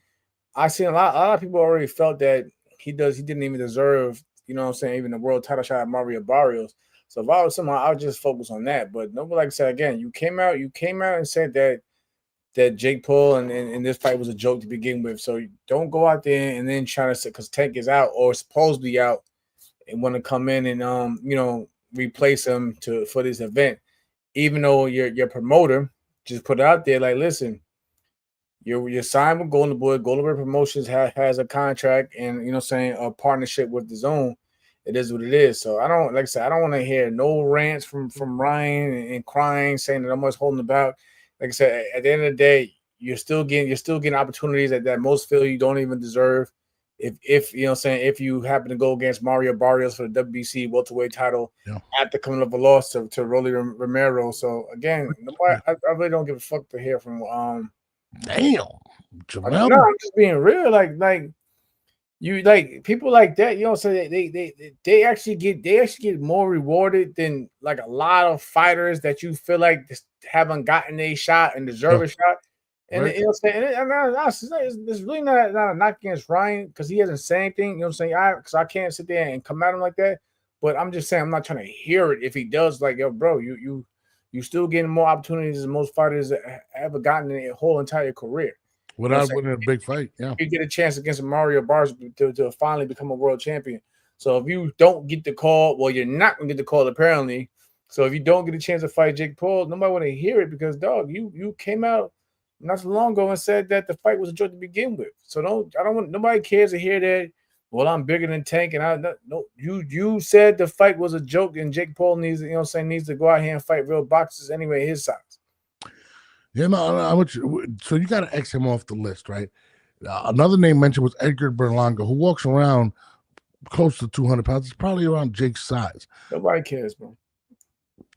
I seen a lot of people already felt that he didn't even deserve, even the world title shot at Mario Barrios. So if I was someone, I would just focus on that. But nobody, like I said again, you came out and said that Jake Paul and this fight was a joke to begin with. So don't go out there and then try to say because Tank is out or supposedly out and want to come in and replace him for this event, even though your promoter just put it out there like, listen, you're signed with Golden Boy. Golden Boy Promotions has a contract and a partnership with DAZN. It is what it is. So I don't want to hear no rants from Ryan and crying, saying that I'm always holding the back. Like I said, at the end of the day, you're still getting opportunities that most feel you don't even deserve. If if you happen to go against Mario Barrios for the WBC welterweight title after coming up a loss to Rolly Romero. So again, I really don't give a fuck to hear from Damn. No, I'm just being real. Like you people like that, so they actually get more rewarded than like a lot of fighters that you feel like just haven't gotten a shot and deserve a shot. And right. It's really not a knock against Ryan because he hasn't said anything. Because I can't sit there and come at him like that. But I'm just saying I'm not trying to hear it if he does. Like, yo, bro, you still getting more opportunities than most fighters ever gotten in their whole entire career. Without winning a big fight, yeah. You get a chance against Mario Barrios to finally become a world champion. So if you don't get the call, well, you're not going to get the call apparently. So if you don't get a chance to fight Jake Paul, nobody want to hear it because, dog, you came out not so long ago and said that the fight was a joke to begin with. So I don't want nobody cares to hear that. Well, I'm bigger than Tank, and you said the fight was a joke, and Jake Paul needs, needs to go out here and fight real boxers anyway, his size. Yeah, no, so you got to X him off the list, right? Another name mentioned was Edgar Berlanga, who walks around close to 200 pounds. It's probably around Jake's size. Nobody cares, bro.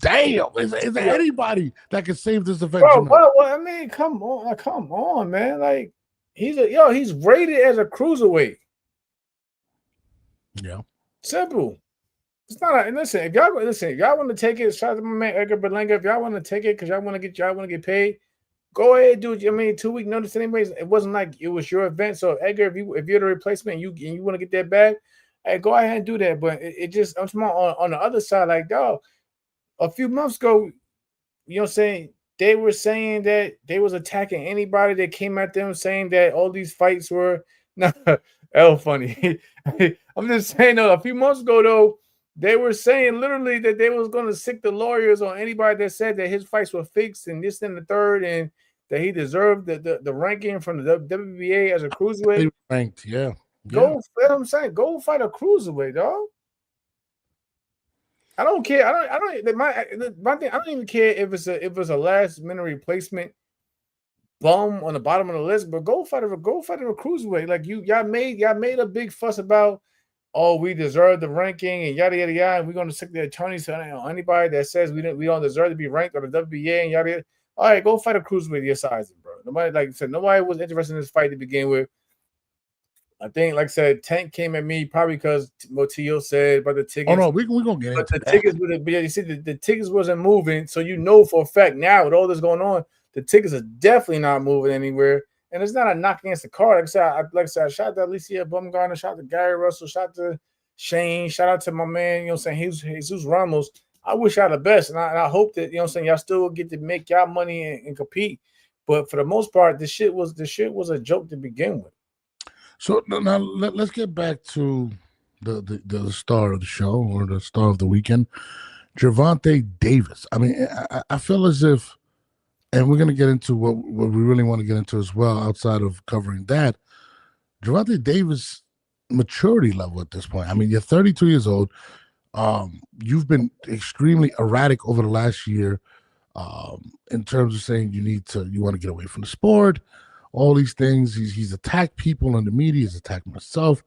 Damn, is there anybody that can save this event? Bro, well, I mean, come on, man. Like he's rated as a cruiserweight. Yeah. Simple. It's not listen, if y'all want to take it, shout out to my man Edgar Berlanga. If y'all want to take it because y'all want to get paid, go ahead, dude. I mean, 2 week notice anyways. It wasn't like it was your event. So Edgar, if you're the replacement and you want to get that bag, hey, go ahead and do that. But it just I'm talking on the other side, like dog. A few months ago, they were saying that they was attacking anybody that came at them, saying that all these fights were funny. I'm just saying though, a few months ago though, they were saying literally that they was going to sick the lawyers on anybody that said that his fights were fixed and this and the third, and that he deserved the ranking from the WBA as a cruiserweight. Ranked, yeah. Go, I'm saying, go fight a cruiserweight, dog. I don't care. My thing. I don't even care if it's a last minute replacement bum on the bottom of the list. But go fight a cruiserweight. Like y'all made a big fuss about. Oh, we deserve the ranking and yada yada yada. And we're gonna stick the attorneys on anybody that says we don't deserve to be ranked or the WBA and yada yada. All right, go fight a cruiserweight your size, bro. Nobody was interested in this fight to begin with. I think, like I said, Tank came at me probably because what T.O. said about the tickets. Oh no, we're gonna get into the tickets. You see, the tickets wasn't moving, so for a fact now with all this going on, the tickets are definitely not moving anywhere. And it's not a knock against the card. Like I said, shout out to Alicia Bumgarner, shout out to Gary Russell, shout out to Shane, shout out to my man, Jesus Ramos. I wish y'all the best, and I hope that y'all still get to make y'all money and compete. But for the most part, the shit was a joke to begin with. So now let's get back to the star of the show or the star of the weekend, Gervonta Davis. I mean, I feel as if, and we're going to get into what we really want to get into as well outside of covering that, Gervonta Davis maturity level at this point. I mean, you're 32 years old. You've been extremely erratic over the last year in terms of saying you want to get away from the sport. All these things. He's attacked people in the media. He's attacked myself,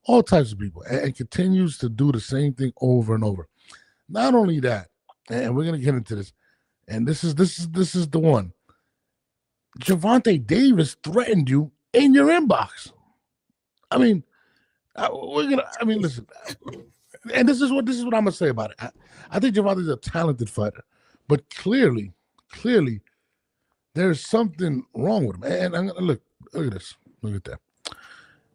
all types of people, and continues to do the same thing over and over. Not only that, and we're gonna get into this, and this is the one. Gervonta Davis threatened you in your inbox. I mean, listen, and this is what I'm gonna say about it. I think Gervonta's a talented fighter, but clearly. There's something wrong with him. And look at this. Look at that.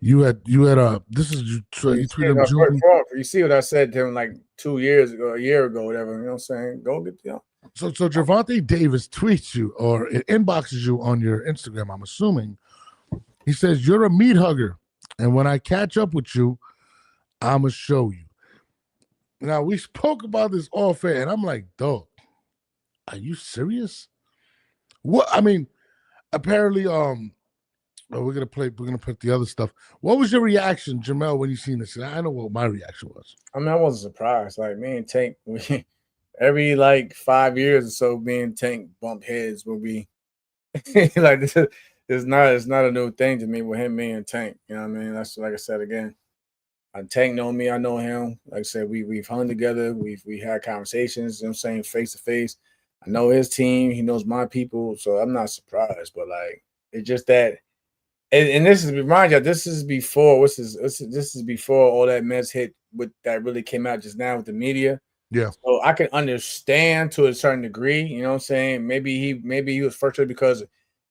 You had this is you tweeted him June. You see what I said to him like 2 years ago, a year ago, whatever. You know what I'm saying? Go get So Gervonta Davis tweets you or inboxes you on your Instagram, I'm assuming. He says, "You're a meat hugger, and when I catch up with you, I'ma show you." Now we spoke about this off air, and I'm like, dog, are you serious? What I mean, apparently, we're gonna put the other stuff. What was your reaction, Jamel, when you seen this? I know what my reaction was. I mean, I wasn't surprised. Like me and Tank, every like 5 years or so, me and Tank bump heads when we like this. It's not a new thing to me with me and Tank. You know what I mean? That's like I said again. Tank know me, I know him. Like I said, we've hung together, we had conversations. You know what I'm saying, face to face. I know his team, he knows my people, so I'm not surprised. But like, it's just that, and this is remind you, this is before this is before all that mess hit with that really came out just now with the media. Yeah. So I can understand to a certain degree. You know what I'm saying? Maybe he was frustrated because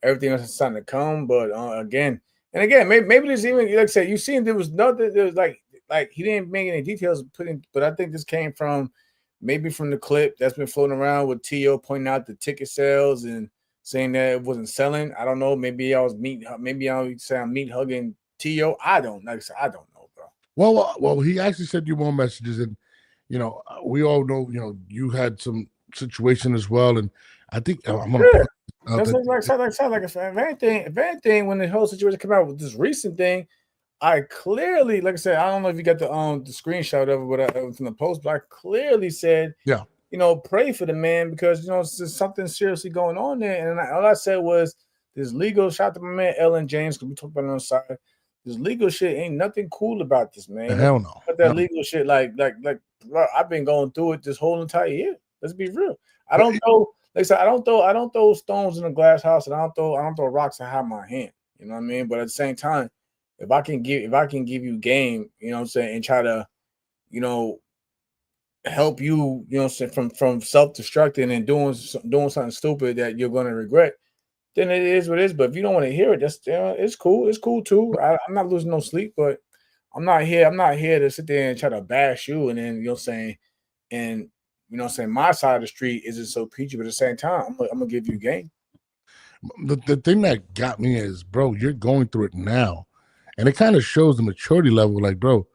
everything else is starting to come. But again, maybe there's even, like I said, you seen there was like he didn't make any details put in, but I think this came from maybe from the clip that's been floating around with T.O. pointing out the ticket sales and saying that it wasn't selling. I don't know. Maybe I was meat hugging T.O. I don't know, bro. Well, he actually sent you more messages, and we all know, you had some situation as well, and I think I'm gonna That's like if anything, when the whole situation came out with this recent thing, I clearly, like I said, I don't know if you got the screenshot of it from the post, but I clearly said, Yeah. Pray for the man because there's something seriously going on there. And all I said was this legal. Shout out to my man Ellen James because we talked about it on the side. This legal shit ain't nothing cool about this, man. Hell no. But that legal shit, like, bro, I've been going through it this whole entire year. Let's be real. I don't throw, like I said, I don't throw stones in a glass house, and I don't throw rocks and hide my hand. You know what I mean? But at the same time, if I can give you game, you know what I'm saying, and try to, help you, from self-destructing and doing something stupid that you're going to regret, then it is what it is. But if you don't want to hear it, that's it's cool. It's cool too. I'm not losing no sleep, but I'm not here to sit there and try to bash you. And then my side of the street isn't so peachy, but at the same time, I'm gonna give you game. The thing that got me is, bro, you're going through it now, and it kind of shows the maturity level. Like, bro,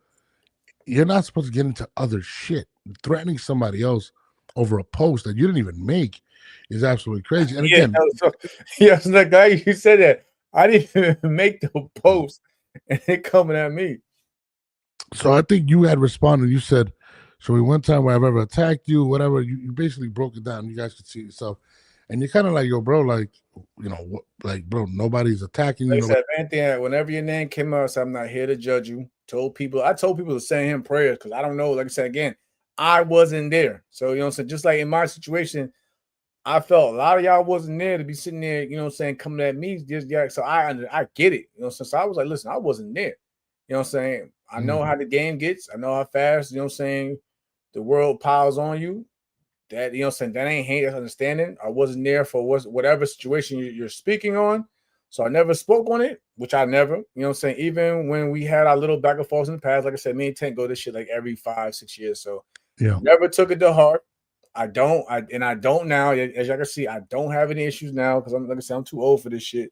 you're not supposed to get into other shit. Threatening somebody else over a post that you didn't even make is absolutely crazy. And again, yes, that guy, you said that I didn't even make the post, and it coming at me. So I think you had responded. You said, "So one time where I've ever attacked you, whatever." You basically broke it down. You guys could see yourself, and you're kind of like, "Yo, bro, like, bro, nobody's attacking you." Like I said, Anthony, whenever your name came out, I said, I'm not here to judge you. I told people to send him prayers because I don't know. Like I said again, I wasn't there. So, so just like in my situation, I felt a lot of y'all wasn't there to be sitting there, coming at me. So I get it. So I was like, listen, I wasn't there. You know what I'm saying? I know how the game gets. I know how fast, the world piles on you. That, that ain't hate, that's understanding. I wasn't there for whatever situation you're speaking on. So I never spoke on it, which I never, even when we had our little back and forth in the past, like I said, me and Tank go this shit like every 5-6 years. So never took it to heart. I don't now. As y'all can see, I don't have any issues now because I'm too old for this shit.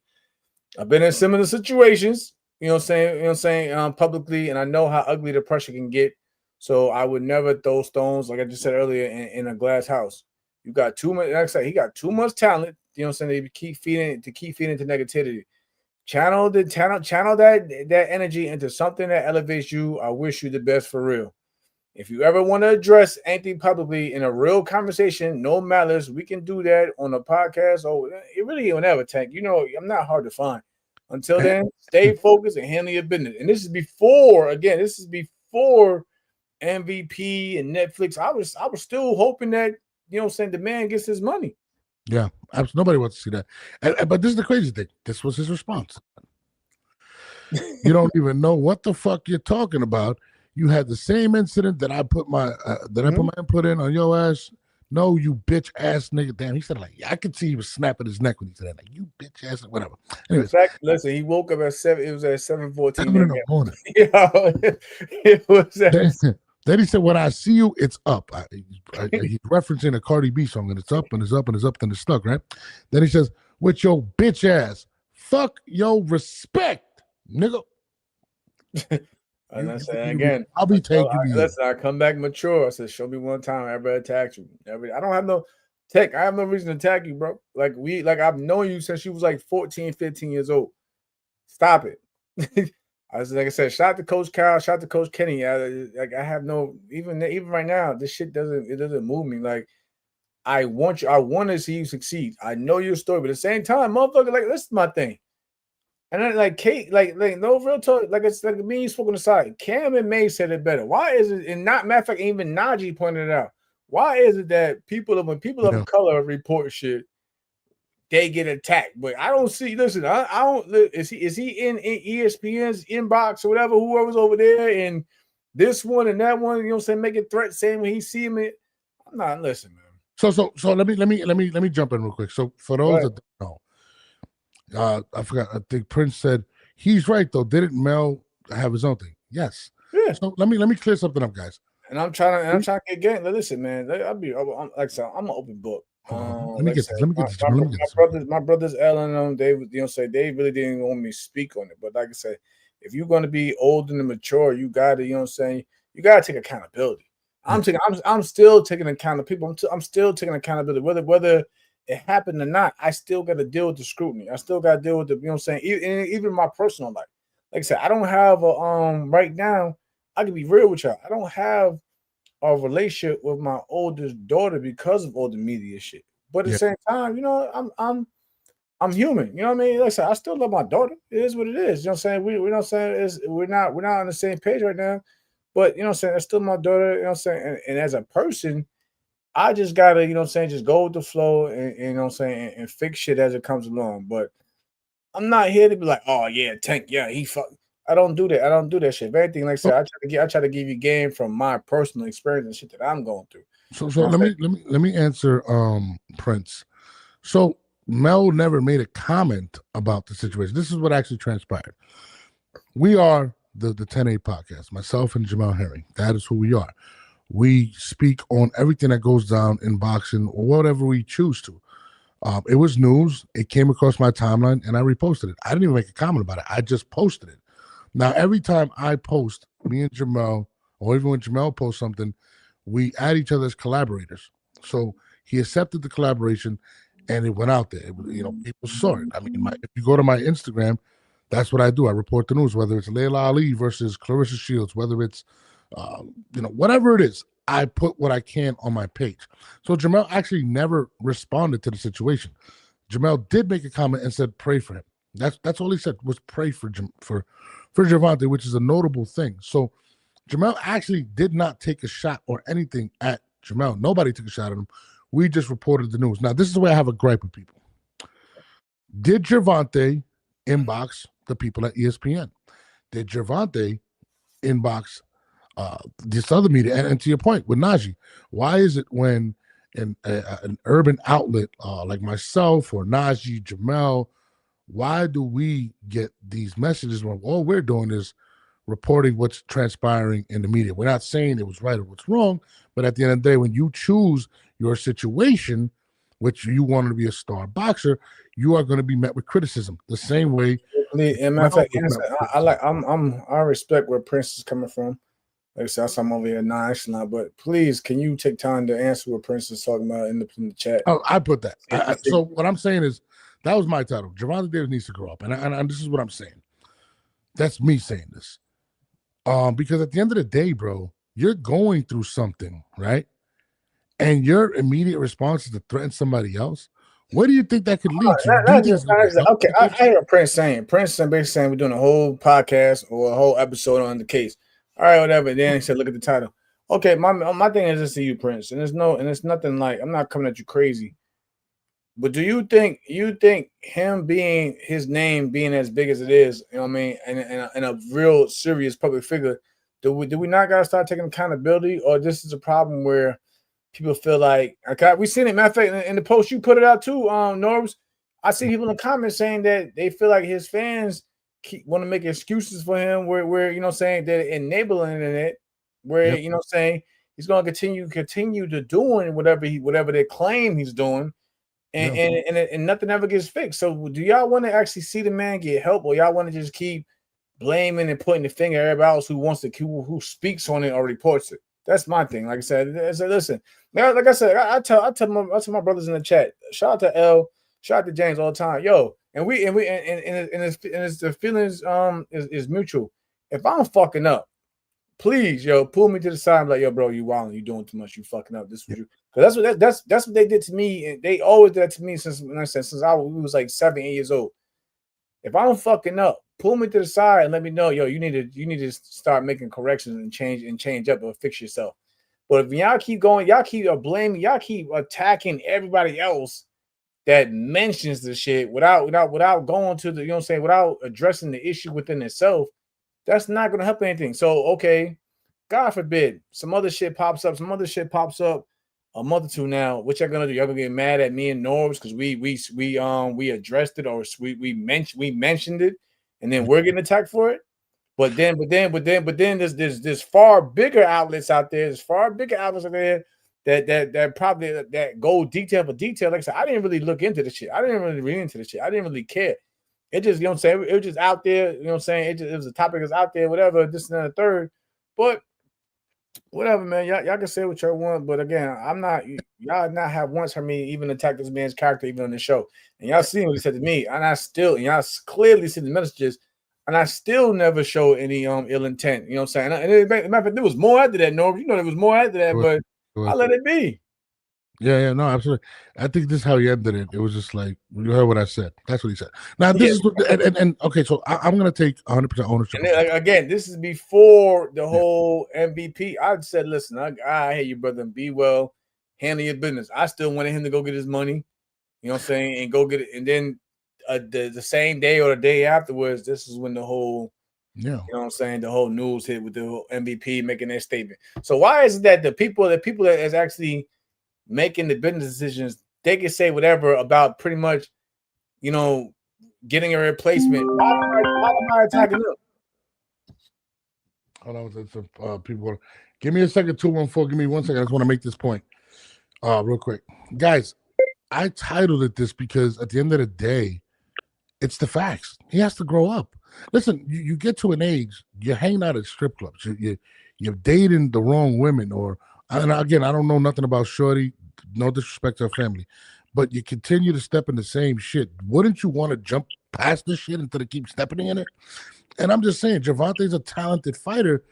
I've been in similar situations, publicly, and I know how ugly the pressure can get. So I would never throw stones, like I just said earlier, in a glass house. You got too much. Like I said, he got too much talent. To keep feeding into negativity. Channel that energy into something that elevates you. I wish you the best for real. If you ever want to address anything publicly in a real conversation, no malice, we can do that on a podcast. Or it really whenever, Tank. I'm not hard to find. Until then, stay focused and handle your business. And this is before MVP and Netflix. I was still hoping that the man gets his money. Yeah, nobody wants to see that. But this is the crazy thing. This was his response. You don't even know what the fuck you're talking about. You had the same incident that I put my input in on your ass. No, you bitch ass nigga. Damn, he said like, yeah, I could see he was snapping his neck when he said that. Like, you bitch ass, whatever. Anyways, listen, he woke up at 7. It was at 7:14 in the morning. It was. Then he said, when I see you, it's up. He's referencing a Cardi B song, and it's up, and it's up, and it's up, then it's stuck, right? Then he says, with your bitch ass, fuck your respect, nigga. And I said again, I'll be taking you. Listen, I come back mature. I said, show me one time I ever attacked you. I don't have no tech. I have no reason to attack you, bro. I've known you since you was like 14, 15 years old. Stop it. Like I said, shout out to Coach Kyle, shout out to Coach Kenny. I have no even right now. This shit doesn't move me. Like I want to see you succeed. I know your story, but at the same time, motherfucker, like this is my thing. And then like Kate, like no real talk. Like it's like me and you spoke on the side. Cam and May said it better. Why is it? And not matter of fact, even Najee pointed it out. Why is it that when people of color report shit, they get attacked? But I don't see. Listen, I don't. Is he in ESPN's inbox or whatever? Whoever's over there and this one and that one, making threats, saying when he see him. I'm not listening, man. So let me jump in real quick. So for those that don't know, I forgot. I think Prince said he's right though. Didn't Mel have his own thing? Yes. Yeah. So let me clear something up, guys. And I'm trying to get game. Listen, man. I'm like I said, I'm an open book. Let me get this. My brothers Ellen and them, they really didn't want me to speak on it. But like I said, if you're going to be old and mature, you got to, you got to take accountability. I'm still taking accountability. I'm still taking accountability. Whether it happened or not, I still got to deal with the scrutiny. I still got to deal with the, you know what I'm saying? Even my personal life. Like I said, I don't have a right now. I can be real with y'all. I don't have a relationship with my oldest daughter because of all the media shit. But at the Yeah. same time, you know, I'm human. You know what I mean? Like I said, I still love my daughter. It is what it is. You know what I'm saying? We you know what I'm saying is we're not on the same page right now. But you know what I'm saying, that's still my daughter, you know what I'm saying? And as a person, I just gotta, you know what I'm saying, just go with the flow and you know what I'm saying, and fix shit as it comes along. But I'm not here to be like, oh yeah, Tank, yeah, he fuck. I don't do that. I don't do that shit. If anything, like I said, I try to give you game from my personal experience and shit that I'm going through. So You know what let I'm me answer Prince. So Mel never made a comment about the situation. This is what actually transpired. We are the 10A podcast, myself and Jamal Herring. That is who we are. We speak on everything that goes down in boxing or whatever we choose to. It was news. It came across my timeline and I reposted it. I didn't even make a comment about it. I just posted it. Now, every time I post, me and Jamal, or even when Jamal posts something, we add each other as collaborators. So he accepted the collaboration and it went out there. You know, people saw it. I mean, if you go to my Instagram, that's what I do. I report the news, whether it's Layla Ali versus Clarissa Shields, whether it's, you know, whatever it is, I put what I can on my page. So Jamal actually never responded to the situation. Jamal did make a comment and said, pray for him. That's all he said was pray for Gervonta, which is a notable thing. So Jamal actually did not take a shot or anything at Jamal. Nobody took a shot at him. We just reported the news. Now, this is where I have a gripe with people. Did Gervonta inbox the people at ESPN? Did Gervonta inbox this other media? And to your point with Najee, why is it when an urban outlet like myself or Najee, Jamal, why do we get these messages when all we're doing is reporting what's transpiring in the media? We're not saying it was right or what's wrong, but at the end of the day, when you choose your situation, which you wanted to be a star boxer, you are going to be met with criticism the same way. And matter of fact, I respect where Prince is coming from. Like I said, I'm over here nonchalant, but please, can you take time to answer what Prince is talking about in the chat? Oh, I put that. So what I'm saying is that was my title. Gervonta Davis needs to grow up, and this is what I'm saying. That's me saying this. Because at the end of the day, bro, you're going through something, right? And your immediate response is to threaten somebody else. What do you think that could lead to? Okay, I hear what Prince saying. Prince is basically saying we're doing a whole podcast or a whole episode on the case. All right, whatever. Then he said, look at the title. Okay, my thing is this to you, Prince, and it's nothing like I'm not coming at you crazy. But do you think him being his name being as big as it is, you know what I mean, and a real serious public figure, do we not gotta start taking accountability, or this is a problem where people feel like, okay, we seen it. Matter of fact, in the post you put it out too, Norbs. I see people in the comments saying that they feel like his fans want to make excuses for him, where you know saying they're enabling it, where you know saying he's going to continue to doing whatever they claim he's doing. And nothing ever gets fixed. So do y'all want to actually see the man get help, or y'all want to just keep blaming and pointing the finger at everybody else who speaks on it or reports it? That's my thing. Like I said, listen, like I said, I tell my brothers in the chat, shout out to L, shout out to James all the time, yo. And it's the feelings is mutual. If I'm fucking up, please, yo, pull me to the side and be like, yo, bro, you wilding, you doing too much, you fucking up. This was you, because that's what they did to me, and they always did that to me since I was like 7, 8 years old. If I'm fucking up, pull me to the side and let me know, yo, you need to start making corrections and change up or fix yourself. But if y'all keep going, y'all keep blaming, y'all keep attacking everybody else that mentions the shit without going to the, you know what I'm saying, without addressing the issue within itself, that's not going to help anything. So, okay, God forbid, some other shit pops up a month or two now. What y'all gonna do? Y'all gonna get mad at me and Norbs because we addressed it, or we mentioned it, and then we're getting attacked for it. But then there's far bigger outlets out there. There's far bigger outlets out there that probably that go detail for detail. Like I said, I didn't really look into the shit. I didn't really read into the shit. I didn't really care. It just, you know what I'm saying, it was just out there, you know what I'm saying? It was a topic that's out there, whatever, this and that, and the third. But Whatever, man. Y'all can say what y'all want, but again, I'm not. Y'all not have once heard me even attack this man's character even on the show, and y'all seen what he said to me, and y'all clearly see the messages, and I still never show any ill intent. You know what I'm saying? And matter of fact, there was more after that, Norm. You know there was more after that, but I let it be. Yeah, no, absolutely. I think this is how he ended it. It was just like, you heard what I said. That's what he said. Now, this is and okay, so I'm going to take 100% ownership. And then, again, this is before the whole MVP. I said, listen, I hear you, brother, and be well, handle your business. I still wanted him to go get his money, you know what I'm saying, and go get it. And then the same day or the day afterwards, this is when the whole, you know what I'm saying, the whole news hit with the whole MVP making their statement. So why is it that the people that is actually making the business decisions, they can say whatever about pretty much, you know, getting a replacement? Why am I attacking them? Hold on, people. Give me a second, 214. Give me 1 second. I just want to make this point real quick. Guys, I titled it this because at the end of the day, it's the facts. He has to grow up. Listen, you get to an age, you're hanging out at strip clubs. You're dating the wrong women. And again, I don't know nothing about Shorty. No disrespect to her family. But you continue to step in the same shit. Wouldn't you want to jump past this shit instead of keep stepping in it? And I'm just saying, Gervonta's a talented fighter.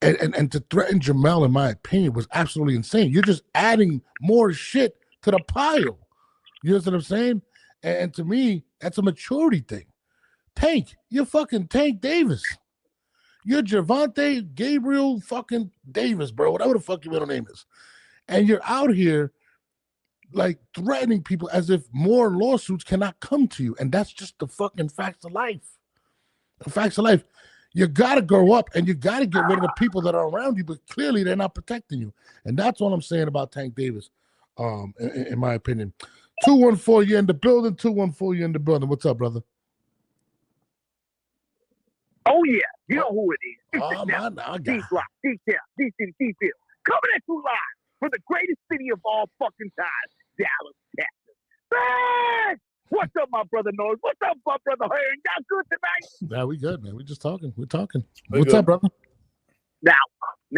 And to threaten Jamel, in my opinion, was absolutely insane. You're just adding more shit to the pile. You know what I'm saying? And to me, that's a maturity thing. Tank, you're fucking Tank Davis. You're Gervonta Gabriel fucking Davis, bro. Whatever the fuck your middle name is. And you're out here like threatening people as if more lawsuits cannot come to you. And that's just the fucking facts of life. The facts of life. You got to grow up and you got to get rid of the people that are around you, but clearly they're not protecting you. And that's what I'm saying about Tank Davis, in my opinion. 214, you're in the building. 214, you're in the building. What's up, brother? Oh, yeah. You know who it is. Oh, my God. D-Block, D-Field. Coming at you live from the greatest city of all fucking time, Dallas, Texas. Man! What's up, my brother Noise? What's up, my brother Hearn? Y'all good tonight? Yeah, we good, man. We just talking. We're talking. What's up, brother? Now,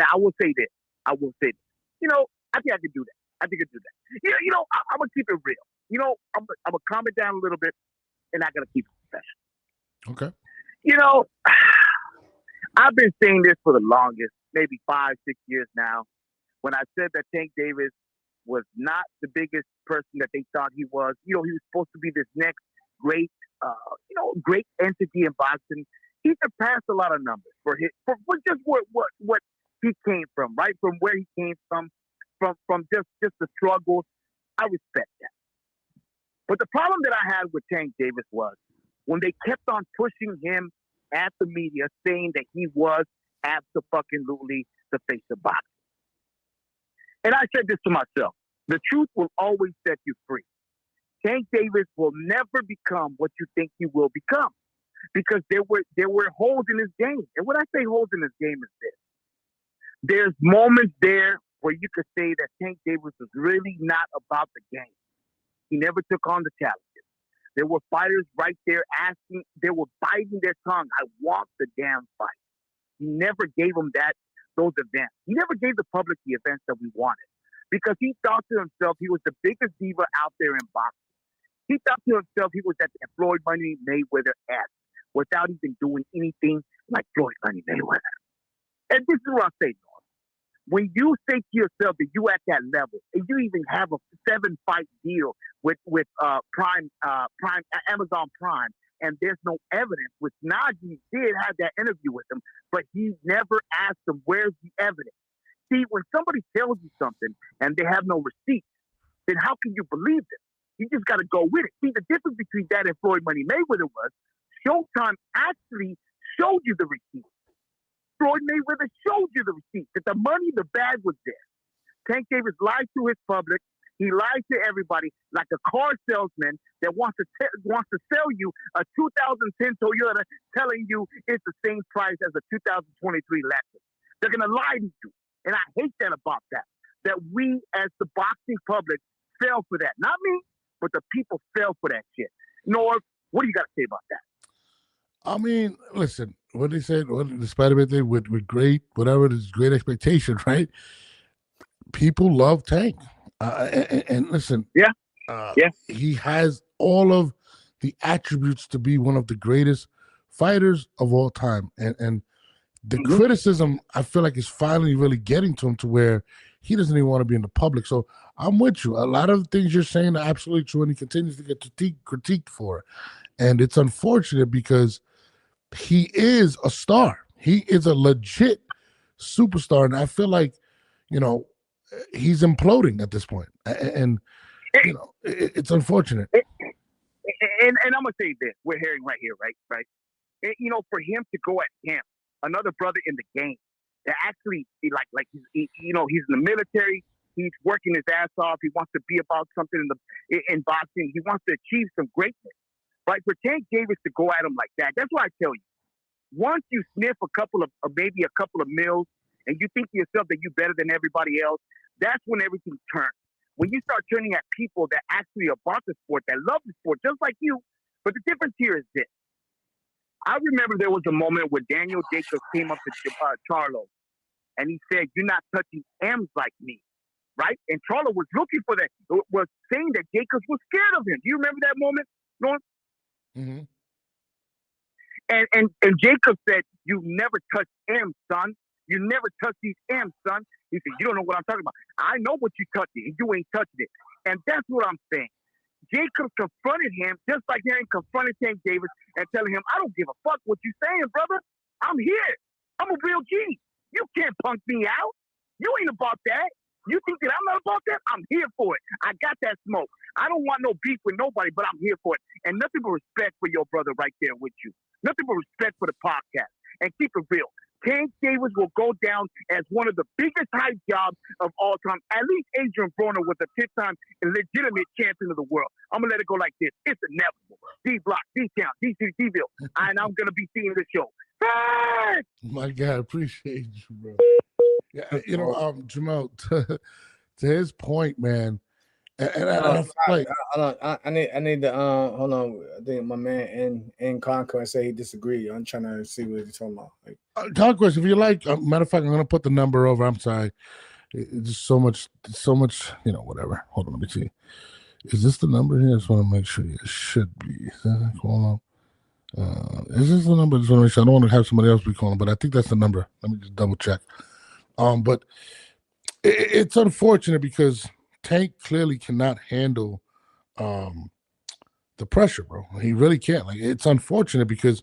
I will say this. You know, I think I can do that. I'm going to keep it real. You know, I'm going to calm it down a little bit, and I got to keep it professional. Okay. You know, I've been saying this for the longest, maybe 5-6 years now, when I said that Tank Davis was not the biggest person that they thought he was. You know, he was supposed to be this next great, great entity in boxing. He surpassed a lot of numbers for just what he came from, right? From where he came from just the struggles. I respect that. But the problem that I had with Tank Davis was when they kept on pushing him at the media, saying that he was absolutely the face of boxing. And I said this to myself: the truth will always set you free. Tank Davis will never become what you think he will become, because there were holes in his game. And when I say holes in his game is this: there's moments there where you could say that Tank Davis was really not about the game. He never took on the challenges. There were fighters right there they were biting their tongue. I want the damn fight. He never gave them those events. He never gave the public the events that we wanted, because he thought to himself he was the biggest diva out there in boxing. He thought to himself he was at that Floyd Money Mayweather ass without even doing anything like Floyd Money Mayweather. And this is what I say, Norm. When you say to yourself that you at that level and you even have a 7-fight deal with Amazon Prime, and there's no evidence, which Najee did have that interview with him, but he never asked him, where's the evidence? See, when somebody tells you something and they have no receipts, then how can you believe them? You just got to go with it. See, the difference between that and Floyd Money Mayweather was Showtime actually showed you the receipts. Floyd Mayweather showed you the receipts, that the money, the bag was there. Tank Davis lied to his public. He lied to everybody like a car salesman that wants to sell you a 2010 Toyota, telling you it's the same price as a 2023 Lexus. They're going to lie to you. And I hate that about that we as the boxing public fell for that. Not me, but the people fell for that shit. Norv, what do you got to say about that? I mean, listen, what they said, what the Spider-Man thing with great, whatever, this great expectation, right? People love Tank. And listen, Yeah, yeah. he has all of the attributes to be one of the greatest fighters of all time. And the criticism, I feel like, is finally really getting to him to where he doesn't even want to be in the public. So I'm with you. A lot of the things you're saying are absolutely true, and he continues to get critiqued for it. And it's unfortunate because he is a star. He is a legit superstar. And I feel like, he's imploding at this point. And it's unfortunate. And I'm gonna say this: we're hearing right here, right. And, for him to go at him, another brother in the game, that actually like he's in the military. He's working his ass off. He wants to be about something in boxing. He wants to achieve some greatness. Right? For Tank Davis to go at him like that, that's why I tell you. Once you sniff maybe a couple of mils, and you think to yourself that you're better than everybody else, that's when everything turns. When you start turning at people that actually are about the sport, that love the sport, just like you. But the difference here is this. I remember there was a moment where Daniel Jacobs came up to Charlo, and he said, "You're not touching M's like me." Right? And Charlo was looking for that, was saying that Jacobs was scared of him. Do you remember that moment, Norm? Mm-hmm. And Jacob said, "You never touch M, son. You never touch these M, son." He said, "You don't know what I'm talking about. I know what you touched it, and you ain't touching it." And that's what I'm saying. Jacob confronted him just like Aaron confronted Tank Davis and telling him, "I don't give a fuck what you saying, brother. I'm here. I'm a real G. You can't punk me out. You ain't about that. You think that I'm not about that? I'm here for it. I got that smoke. I don't want no beef with nobody, but I'm here for it. And nothing but respect for your brother right there with you. Nothing but respect for the podcast. And keep it real. Tank Davis will go down as one of the biggest hype jobs of all time. At least Adrian Broner was a 10-time legitimate champion of the world. I'm going to let it go like this. It's inevitable. D-Block, D-Town, D-City, D-Ville. And I'm going to be seeing this show. Hey! My God, appreciate you, bro. Yeah, Jamal, to his point, man, I feel like I need to hold on. I think my man in Concord say he disagreed. I'm trying to see what he's talking about. Like, Conquest, if you like, matter of fact, I'm gonna put the number over. I'm sorry, it's just so much, whatever. Hold on, let me see. Is this the number here? I just want to make sure. It should be. Is this the number? I just want to make sure. I don't want to have somebody else be calling, but I think that's the number. Let me just double check. But it's unfortunate because Tank clearly cannot handle the pressure, bro. He really can't. Like, it's unfortunate because,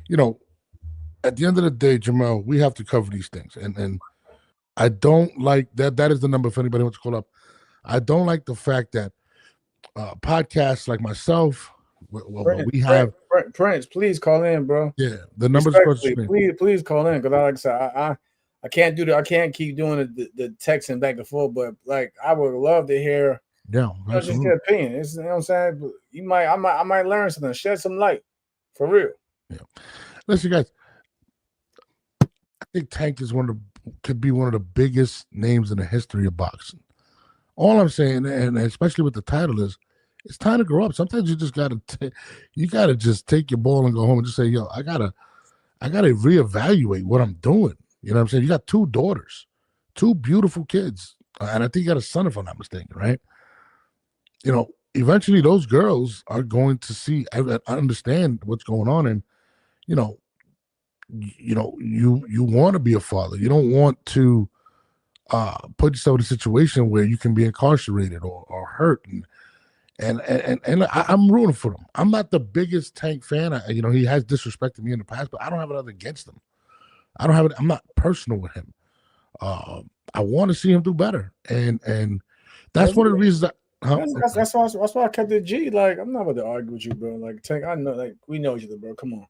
at the end of the day, Jamal, we have to cover these things. And I don't like that. That is the number if anybody wants to call up. I don't like the fact that podcasts like myself, we have Prince, please call in, bro. Yeah, the numbers. Please call in because like I said, I can't do that. I can't keep doing the texting back and forth. But like, I would love to hear. Yeah, just your opinion. It's, you know what I'm saying? But I might learn something. Shed some light, for real. Yeah. Listen, guys. I think Tank is could be one of the biggest names in the history of boxing. All I'm saying, and especially with the title, is it's time to grow up. Sometimes you just gotta just take your ball and go home and just say, "Yo, I gotta reevaluate what I'm doing." You know what I'm saying? You got 2 daughters, 2 beautiful kids, and I think you got a son, if I'm not mistaken, right? Eventually those girls are going to understand what's going on, and you want to be a father. You don't want to put yourself in a situation where you can be incarcerated or hurt, and I'm rooting for him. I'm not the biggest Tank fan. He has disrespected me in the past, but I don't have nothing against him. I'm not personal with him. I want to see him do better, and that's one of the reasons that. That's why I kept it G. Like, I'm not about to argue with you, bro. Like, Tank, I know, like, we know each other, bro. Come on,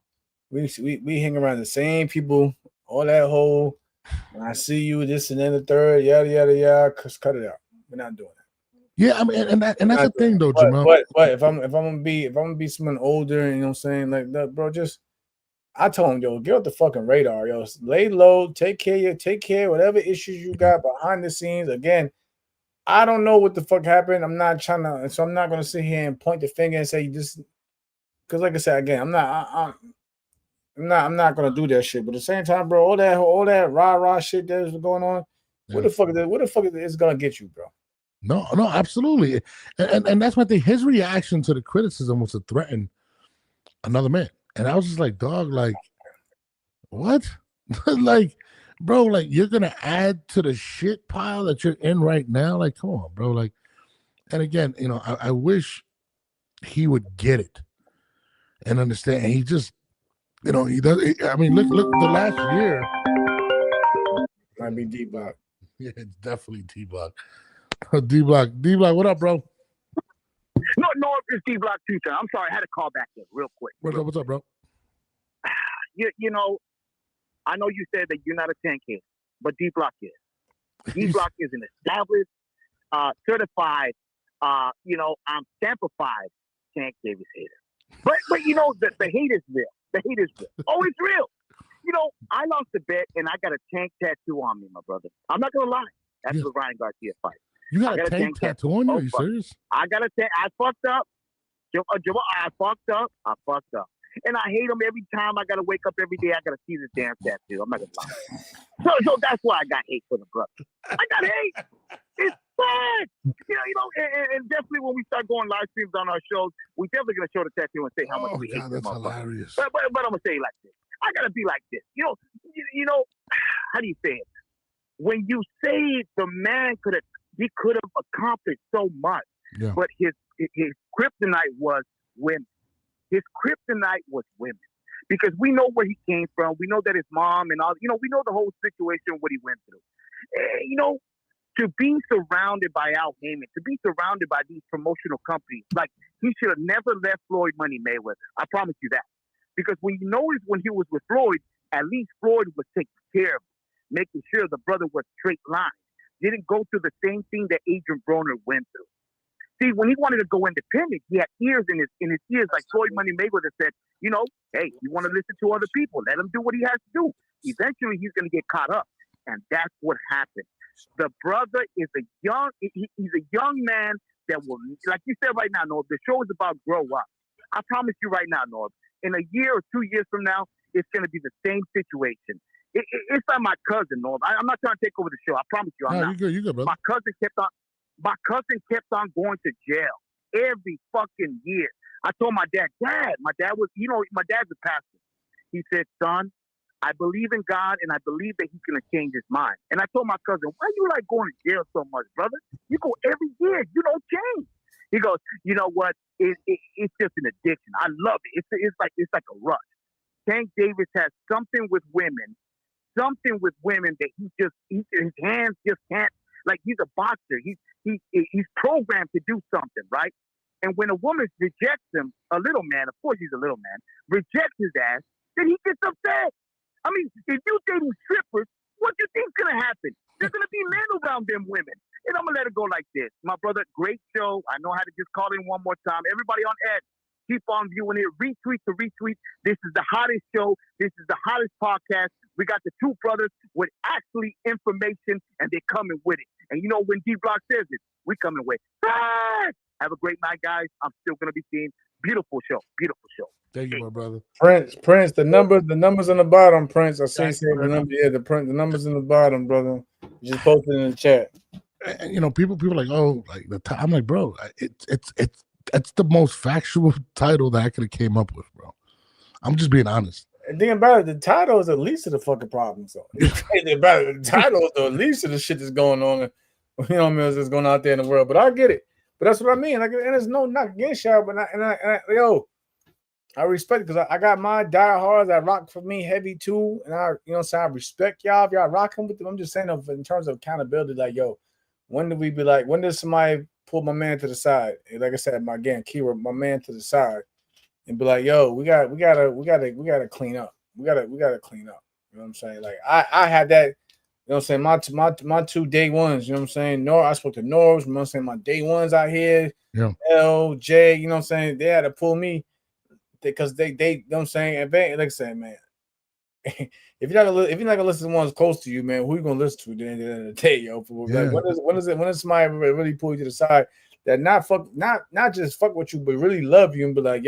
we hang around the same people, all that whole. When I see you, this and then the third, yada yada yada. Cut it out. We're not doing that. Yeah, I mean, and that's the thing, though, Jamal. But if I'm gonna be someone older, you know what I'm saying, like that, bro, I told him, yo, get off the fucking radar, yo. Lay low, take care of whatever issues you got behind the scenes. Again, I don't know what the fuck happened. I'm not trying to, so I'm not gonna sit here and point the finger and say this, because like I said, again, I'm not. I'm not gonna do that shit. But at the same time, bro, all that rah shit that's going on, what the fuck is gonna get you, bro? No, absolutely. And that's my thing. His reaction to the criticism was to threaten another man. And I was just like, dog, like, what? Like, bro, like, you're gonna add to the shit pile that you're in right now? Like, come on, bro. Like, and again, you know, I wish he would get it and understand. He just, you know, he does. I mean, look, the last year Might be D-Block. Yeah, it's definitely D-Block. D-Block, what up, bro? No, it's D-Block too. I'm sorry, I had to call back in real quick. What's up, bro? You know, I know you said that you're not a 10K, but D-Block is. D-Block is an established, certified, I'm stampified Tank Davis hater. But you know, the hate is real. The hate is real. Oh, it's real. You know, I lost a bet and I got a tank tattoo on me, my brother. I'm not gonna lie. That's the Ryan Garcia fight. You got a tank tattoo on you? Are you serious? I got a tank. I fucked up. I fucked up. And I hate him every time I gotta wake up every day. I gotta see this damn tattoo. I'm not gonna lie. So that's why I got hate for the brother. I got hate. It's fun. You know, and definitely when we start going live streams on our shows, we definitely gonna show the tattoo and say how much we hate that's hilarious. But I'm gonna say it like this. I gotta be like this. You know, how do you say it? When you say the man could have accomplished so much, but his kryptonite was women. His kryptonite was women. Because we know where he came from. We know that his mom and all, we know the whole situation, what he went through. To be surrounded by Al Heyman, to be surrounded by these promotional companies, like he should have never left Floyd Money Mayweather. I promise you that. Because when you notice when he was with Floyd, at least Floyd was taking care of him, making sure the brother was straight line. Didn't go through the same thing that Adrian Broner went through. See, when he wanted to go independent, he had ears in his ears, like Floyd Money Mayweather said, hey, you want to listen to other people, let him do what he has to do. Eventually, he's going to get caught up. And that's what happened. The brother is he's a young man that will, like you said right now, Norb, the show is about grow up. I promise you right now, Norb, in a year or 2 years from now, it's going to be the same situation. It's like my cousin, Norb. I'm not trying to take over the show. I promise you, I'm not. You good, brother. My cousin kept on going to jail every fucking year. I told my dad, my dad was, my dad's a pastor. He said, son, I believe in God and I believe that he's going to change his mind. And I told my cousin, why you like going to jail so much, brother? You go every year. You don't change. He goes, you know what? It's just an addiction. I love it. It's like a rush. Tank Davis has something with women that his hands just can't, like he's a boxer. He's programmed to do something, right? And when a woman rejects him, a little man, of course he's a little man, rejects his ass, then he gets upset. I mean, if you dating strippers, what do you think's gonna happen? There's gonna be men around them women. And I'm gonna let it go like this. My brother, great show. I know how to just call in one more time. Everybody on Ed, keep on viewing it. Retweet to retweet. This is the hottest show. This is the hottest podcast. We got the two brothers with actually information, and they're coming with it. And you know when D-Block says it, we coming with it. Have a great night, guys. I'm still gonna be seeing beautiful show. Thank you, my brother. Prince, the numbers on the bottom, Prince. I see the number. Yeah, the numbers in the bottom, brother. You just posted in the chat. And people are like, oh, like I'm like, bro, it's the most factual title that I could have came up with, bro. I'm just being honest. And think about it, the title is the least of the fucking problem. So the title is the least of the shit that's going on. You know what I mean? That's going out there in the world. But I get it. But that's what I mean. Like, and there's no knock against y'all, but I respect it because I got my diehards that rock for me heavy too. And I respect y'all if y'all rocking with them. I'm just saying in terms of accountability, like, when does somebody pull my man to the side? And like I said, my man to the side and be like, we gotta clean up. We gotta clean up. You know what I'm saying? Like I had that, you know what I'm saying? My 2 day ones, you know what I'm saying? I spoke to Norbs, you know what I'm saying? My day ones out here, L, J, you know what I'm saying? They had to pull me because they you know what I'm saying? And like I said, man, if you're not gonna listen to ones close to you, man, who you gonna listen to at the end of the day, yo? Like, when is somebody really pull you to the side that not just fuck with you, but really love you and be like,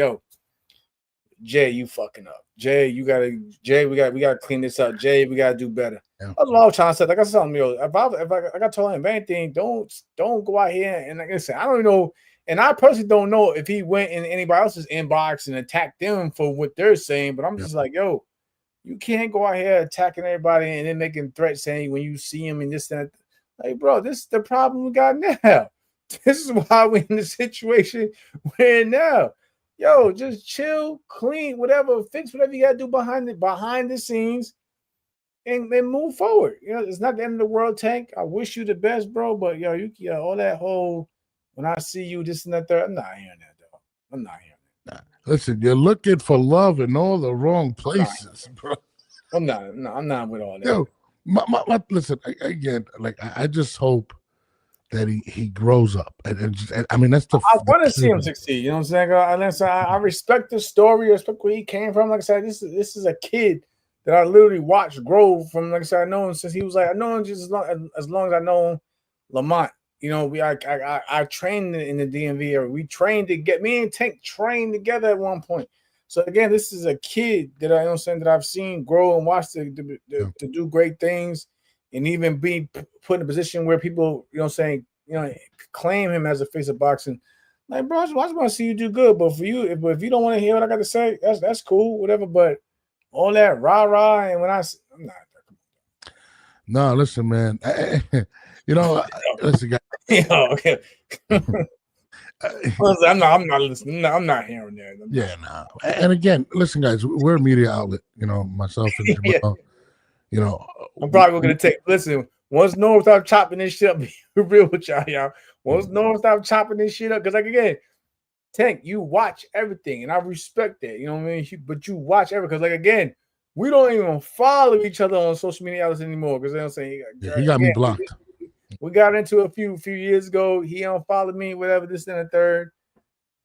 Jay, you fucking up. Jay, we gotta clean this up. Jay, we gotta do better. Yeah. That's what I was trying to say. Like I said, if I told him anything, don't go out here and like I said, I don't know, and I personally don't know if he went in anybody else's inbox and attacked them for what they're saying. But I'm just like, yo, you can't go out here attacking everybody and then making threats saying when you see him and this and that. Like, bro, this is the problem we got now. This is why we're in the situation we're in now. Yo, just chill, clean, whatever, fix whatever you gotta do behind the scenes, and move forward. You know, it's not the end of the world, Tank. I wish you the best, bro. But yo, all that whole when I see you, this and that, third, I'm not hearing that, though. I'm not hearing that. Listen, you're looking for love in all the wrong places, bro. I'm not with all that. Yo, listen, again, like I just hope that he grows up, and I mean that's I want to see him succeed. You know what I'm saying? I respect the story, I respect where he came from. Like I said, this is a kid that I literally watched grow from. Like I said, I know him since he was like I know him just as long as I know Lamont. You know, I trained in the DMV area. We trained to get me and Tank trained together at one point. So again, this is a kid that I that I've seen grow and watch to do great things, and even be put in a position where people, claim him as a face of boxing. Like, bro, I just want to see you do good. But for you, if you don't want to hear what I got to say, that's cool, whatever. But all that rah and when I'm not. No, listen, man. Listen, guys. Okay. I'm not listening. No, I'm not hearing that. Yeah, no. And again, listen, guys, we're a media outlet. Myself and Jamal. I'm probably gonna take. Listen, once Norm stop chopping this shit up, be real with y'all. Once Norm stop chopping this shit up, because like again, Tank, you watch everything, and I respect that. You know what I mean? But you watch everything, because like again, we don't even follow each other on social media outlets anymore. Because I'm saying he got me blocked. We got into a few years ago. He unfollowed me, whatever, this and the third.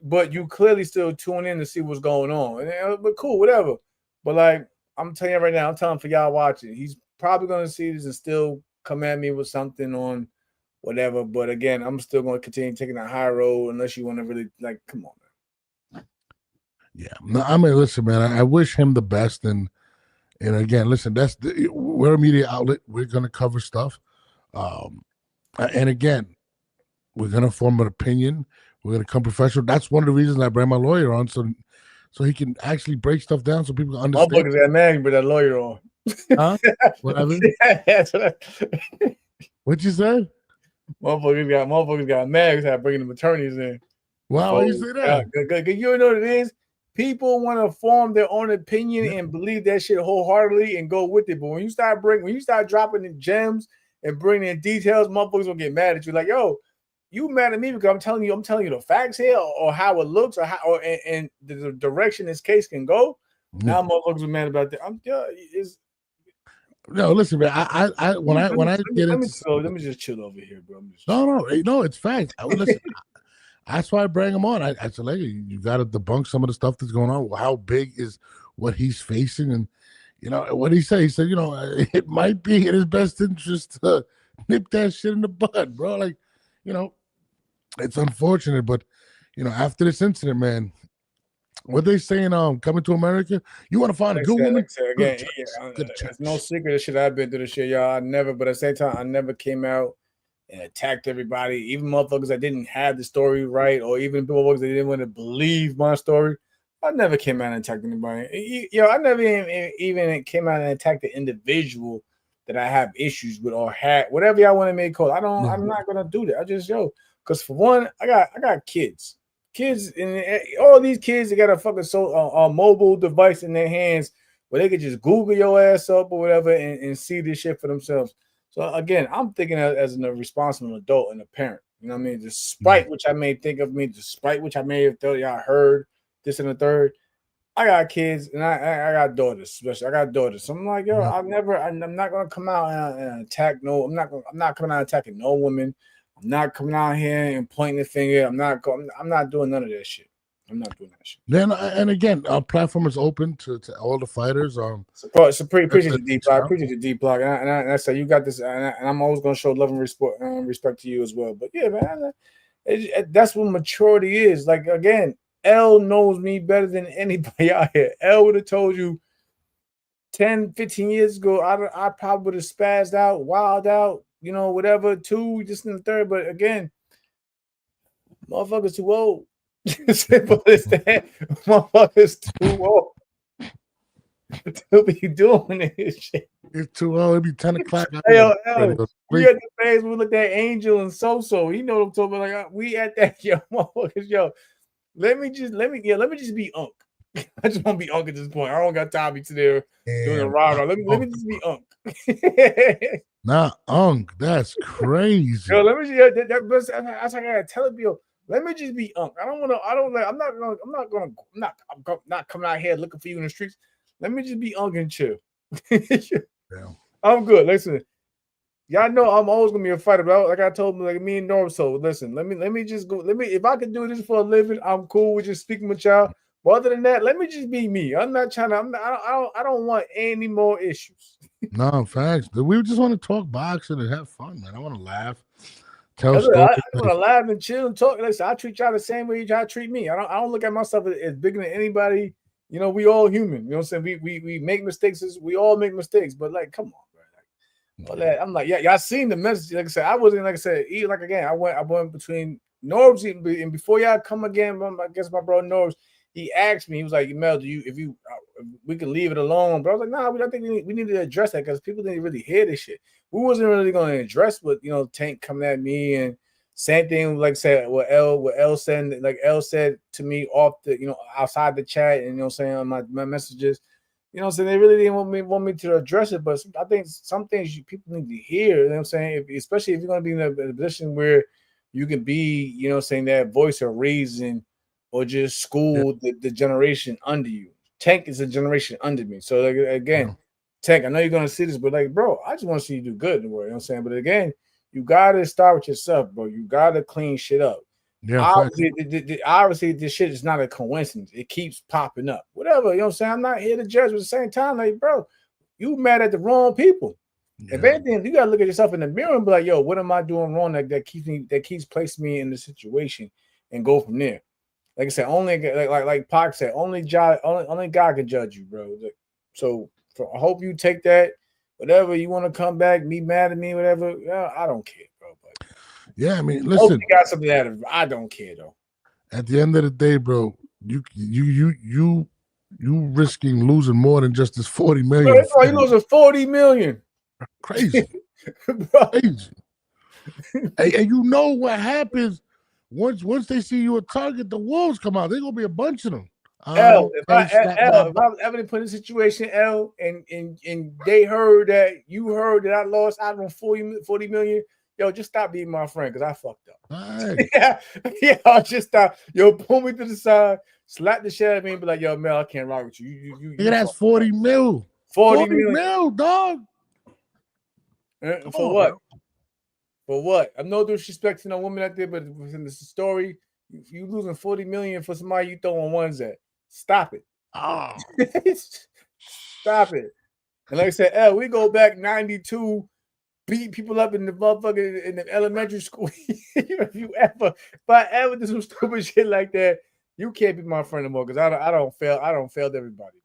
But you clearly still tune in to see what's going on. But cool, whatever. But like I'm telling you right now, I'm telling for y'all watching, he's probably gonna see this and still come at me with something on whatever. But again, I'm still gonna continue taking that high road unless you want to really come on, man. Yeah, no, I mean, listen, man. I wish him the best, and again, listen, we're a media outlet. We're gonna cover stuff. And again, we're gonna form an opinion. We're gonna come professional. That's one of the reasons I bring my lawyer on, so he can actually break stuff down so people can understand. Motherfuckers got mad, but that lawyer on. Huh? What I mean? What you said? Motherfuckers got mad because I bringing them attorneys in. Wow, why you say that? You know what it is? People want to form their own opinion and believe that shit wholeheartedly and go with it. But when you start dropping the gems and bringing in details, motherfuckers will get mad at you. Like, yo, you mad at me because I'm telling you the facts here or how it looks and the direction this case can go. Now motherfuckers are mad about that. No, listen, man. When I get into let me just chill over here, bro. No, it's facts. Listen, that's why I bring him on. I said, like, you got to debunk some of the stuff that's going on. How big is what he's facing? And what he said? He said, it might be in his best interest to nip that shit in the bud, bro. Like, it's unfortunate, but after this incident, man, what they saying? Coming to America, you want to find a good woman? Again, it's no secret the shit I've been through. This shit, y'all. But at the same time, I never came out and attacked everybody, even motherfuckers that didn't have the story right, or even motherfuckers that didn't want to believe my story. I never came out and attacked anybody. I never even came out and attacked the individual that I have issues with or had whatever y'all want to make call. I'm not gonna do that. I just because for one, I got kids, and all these kids, they got a fucking mobile device in their hands where they could just Google your ass up or whatever and see this shit for themselves. So again, I'm thinking as a responsible adult and a parent. You know what I mean? Despite which I may think of me, despite which I may have thought y'all heard this and the third. I got kids and I got daughters, especially. I got daughters. So I'm like, yo, I'm not gonna come out and attack I'm not coming out attacking no woman. I'm not coming out here and pointing the finger. I'm not doing none of that shit. I'm not doing that shit. Then and again, our platform is open to all the fighters. Appreciate the deep block. Appreciate the deep block. And I said you got this, and I'm always gonna show love and respect to you as well. But yeah, man, that's what maturity is. Like again, L knows me better than anybody out here. L would have told you 10, 15 years ago, I probably would have spazzed out, wild out, whatever, 2, just in the third. But again, motherfuckers too old. Simple as that. Motherfuckers too old to be doing this shit. It's too old. It'd be 10 o'clock. Yo, we at the phase we looked at Angel and So. You know what I'm talking about? Like we at that, yo, motherfuckers, yo. Let me just be Unk. I just want to be Unk at this point. I don't got time to be there doing a ride. Let me just be Unk. Nah, Unk, that's crazy. Yo, let me just that's I gotta tell it, yo. Let me just be Unk. I'm not coming out here looking for you in the streets. Let me just be Unk and chill. Yeah. I'm good. Listen, y'all know I'm always gonna be a fighter, but like I told me, like me and Norm. So listen, let me just go. If I could do this for a living, I'm cool with just speaking with y'all. But other than that, let me just be me. I'm not trying to. I don't want any more issues. No, facts. We just want to talk boxing and have fun, man. I want to laugh. I want to laugh and chill and talk. Listen, I treat y'all the same way y'all treat me. I don't look at myself as bigger than anybody. We all human. You know what I'm saying? We make mistakes. We all make mistakes. But like, come on, bro. Like, all that. I'm like, yeah, y'all seen the message. Like I said, I wasn't again. I went between Norbs and before y'all come again. I guess my bro Norbs. He asked me. He was like, Mel, if we can leave it alone? But I was like, nah. I think we need to address that because people didn't really hear this shit. We wasn't really going to address what Tank coming at me and same thing like said what L said, like L said to me off the outside the chat and saying on my messages, so they really didn't want me to address it. But I think some things people need to hear. You know what I'm saying? Especially if you're going to be in a position where you can be, saying that voice of reason or just school the generation under you. Tank is a generation under me. So like, again, Tank, I know you're gonna see this, but like, bro, I just want to see you do good in the world. You know what I'm saying? But again, you gotta start with yourself, bro. You gotta clean shit up. Yeah, obviously, this shit is not a coincidence. It keeps popping up. Whatever, you know what I'm saying? I'm not here to judge, but at the same time, like, bro, you mad at the wrong people. Yeah. If anything, you gotta look at yourself in the mirror and be like, yo, what am I doing wrong that keeps placing me in the situation and go from there. Like I said, only like Pac said, only God can judge you, bro. So I hope you take that. Whatever you want to come back, be mad at me, whatever. I don't care, bro. But yeah, I mean, listen, hope you got something out of it. I don't care though. At the end of the day, bro, you risking losing more than just this 40 million. Bro, you losing 40 million. Crazy. Crazy. And you know what happens once they see you a target, the wolves come out. There's gonna be a bunch of them. If I was ever put in a situation, L, and they heard that I lost out on 40 million, yo, just stop being my friend because I fucked up. Right. yeah, just stop. Yo, pull me to the side, slap the shit out of me, and be like, yo, Mel, I can't rock with you. You that's 40 mil. 40 mil, dog. For what? Bro. For what? I'm no disrespect to no woman out there, but in this story, you losing 40 million for somebody you throwing ones at. Stop it. Oh. Stop it. And like I said, we go back 92, beat people up in the motherfucking in the elementary school. if I ever do some stupid shit like that, you can't be my friend anymore because I don't fail everybody.